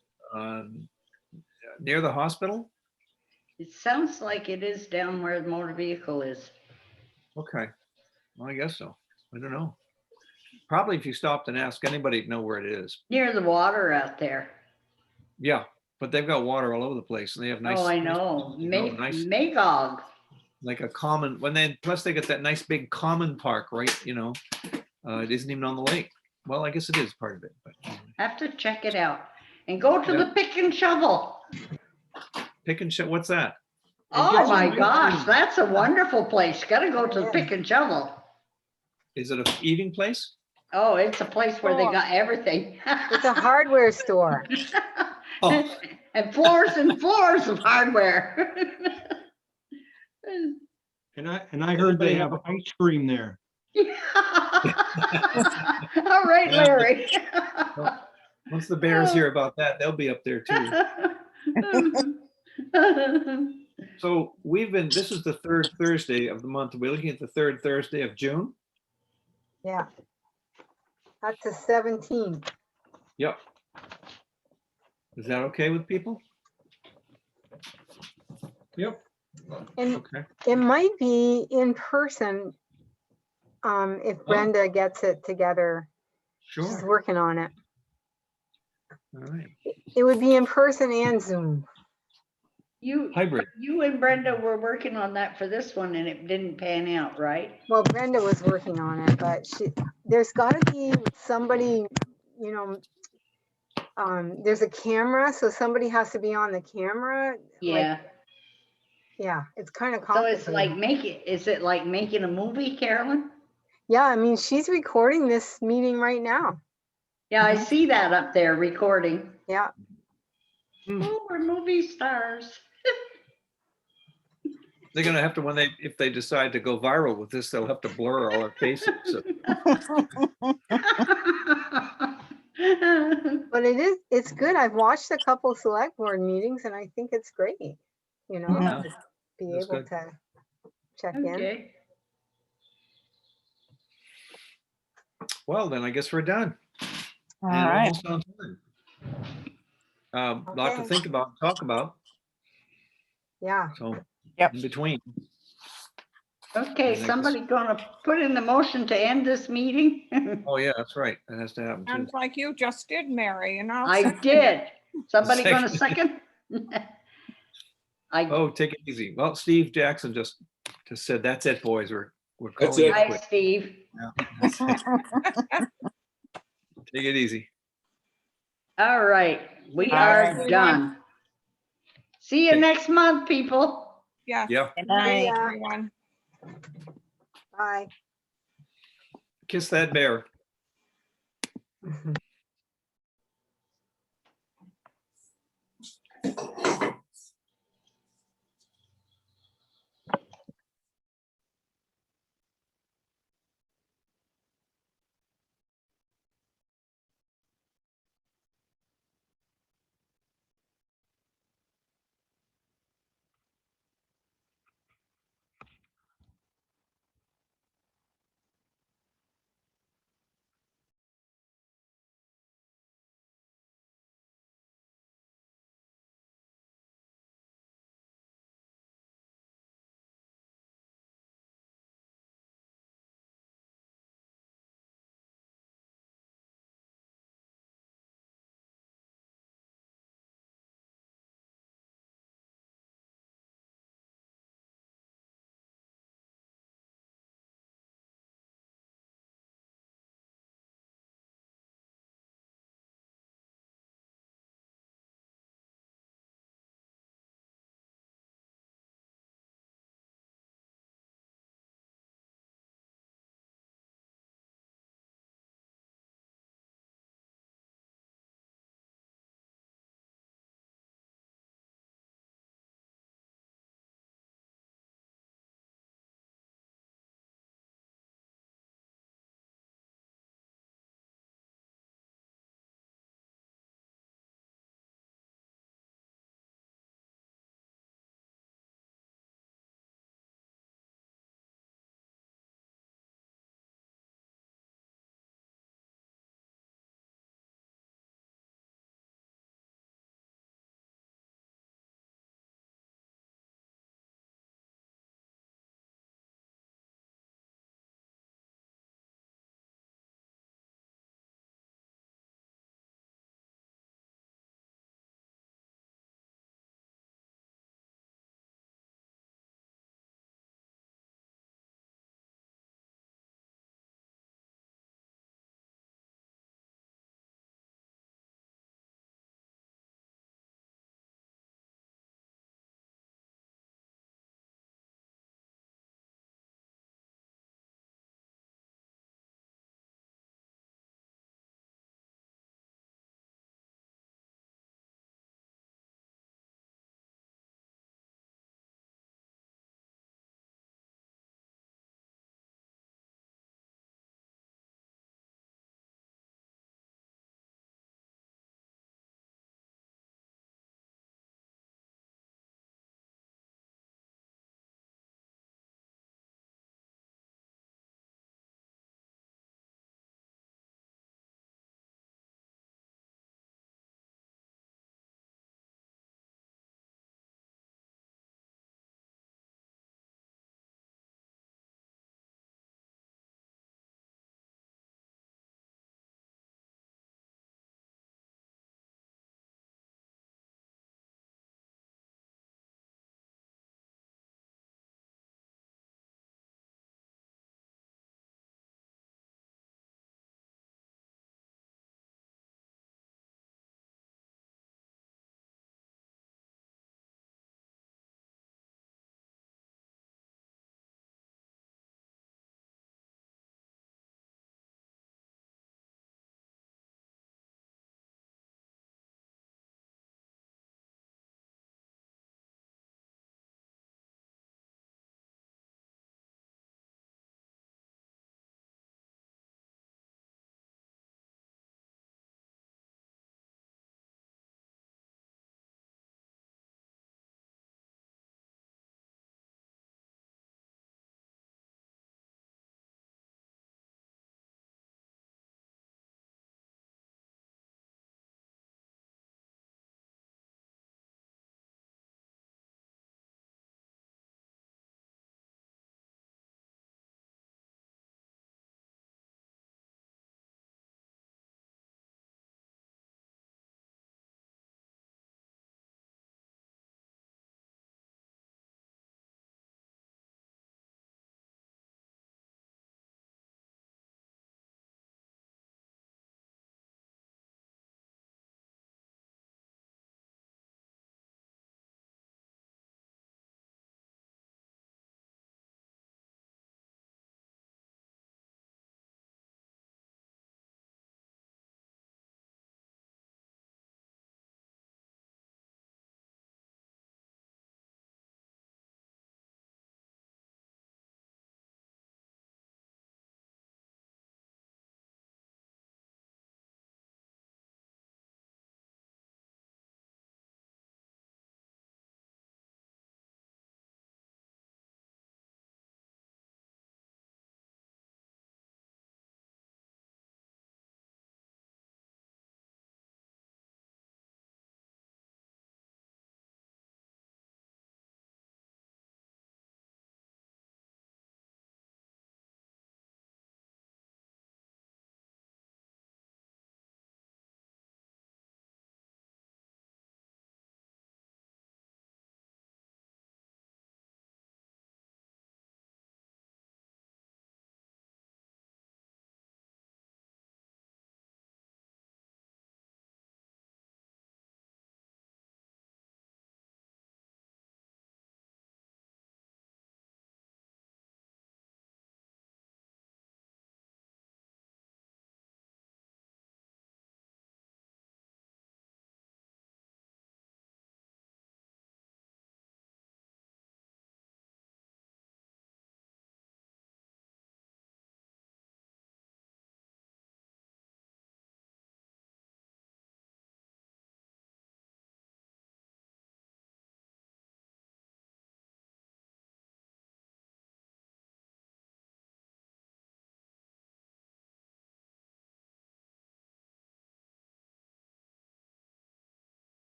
E: Near the hospital?
G: It sounds like it is down where the motor vehicle is.
E: Okay. Well, I guess so. I don't know. Probably if you stopped and asked anybody, would know where it is.
G: Near the water out there.
E: Yeah, but they've got water all over the place and they have nice.
G: Oh, I
E: nice
G: know.
E: places to go, nice,
G: Magog.
E: like a common, plus they got that nice big common park, right? You know, it isn't even on the lake. Well, I guess it is part of it, but
G: Have to check it out. And go to
E: Yeah.
G: the pick and shovel.
E: pick and shit. What's that?
G: Oh my gosh, that's a wonderful place. Gotta go to the pick and shovel.
E: Is it a eating place?
G: Oh, it's a place where they got everything.
B: It's a hardware store.
E: Oh,
G: And floors and floors of hardware.
F: And I heard they have ice cream there.
G: All right, Larry.
E: once the bears hear about that, they'll be up there too. So this is the third Thursday of the month. We're looking at the third Thursday of June.
B: Yeah. That's the 17th.
E: Yep. Is that okay with people?
F: Yep.
B: And
E: Okay,
B: it might be in person, if Brenda gets it together. She's
E: sure.
B: working on it.
E: All right.
B: It would be in person and Zoom.
G: You,
E: Hybrid.
G: you and Brenda were working on that for this one and it didn't pan out, right?
B: Well, Brenda was working on it, but there's gotta be somebody, you know, there's a camera, so somebody has to be on the camera.
G: Yeah.
B: Yeah, it's kind of
G: So it's like
B: complicated.
G: is it like making a movie, Carolyn?
B: Yeah, I mean, she's recording this meeting right now.
G: Yeah, I see that up there recording.
B: Yeah.
G: Oh, we're movie stars.
E: They're gonna have to, if they decide to go viral with this, they'll have to blur all our faces. So,
B: But it's good. I've watched a couple select board meetings and I think it's great, you know,
E: Yeah,
B: to be
E: that's
B: able
E: good.
B: to check in.
G: Okay.
E: well, then I guess we're done.
H: All
E: And
H: right.
E: almost on time. Lot to
B: Okay.
E: think about, talk about,
B: Yeah.
E: so
H: Yep.
E: in between.
G: Okay,
E: I think
G: somebody gonna put in the motion to end this meeting?
E: Oh, yeah, that's right. That has to happen too.
D: Sounds like you just did, Mary, and I'll
G: I
D: second it.
G: did. Somebody gonna second? I,
E: Oh, take it easy. Well, Steve Jackson just said, that's it, boys. We're
C: That's
E: calling it
C: it.
G: hi,
E: quits.
G: Steve.
E: Yeah, that's it. Take it easy.
G: All right, we
D: Yeah,
G: are
D: everyone.
G: done. See you
E: Okay.
G: next month, people.
D: Yeah.
E: Yeah,
H: Good night.
B: Yeah.
D: Everyone.
B: Bye.
E: kiss that bear.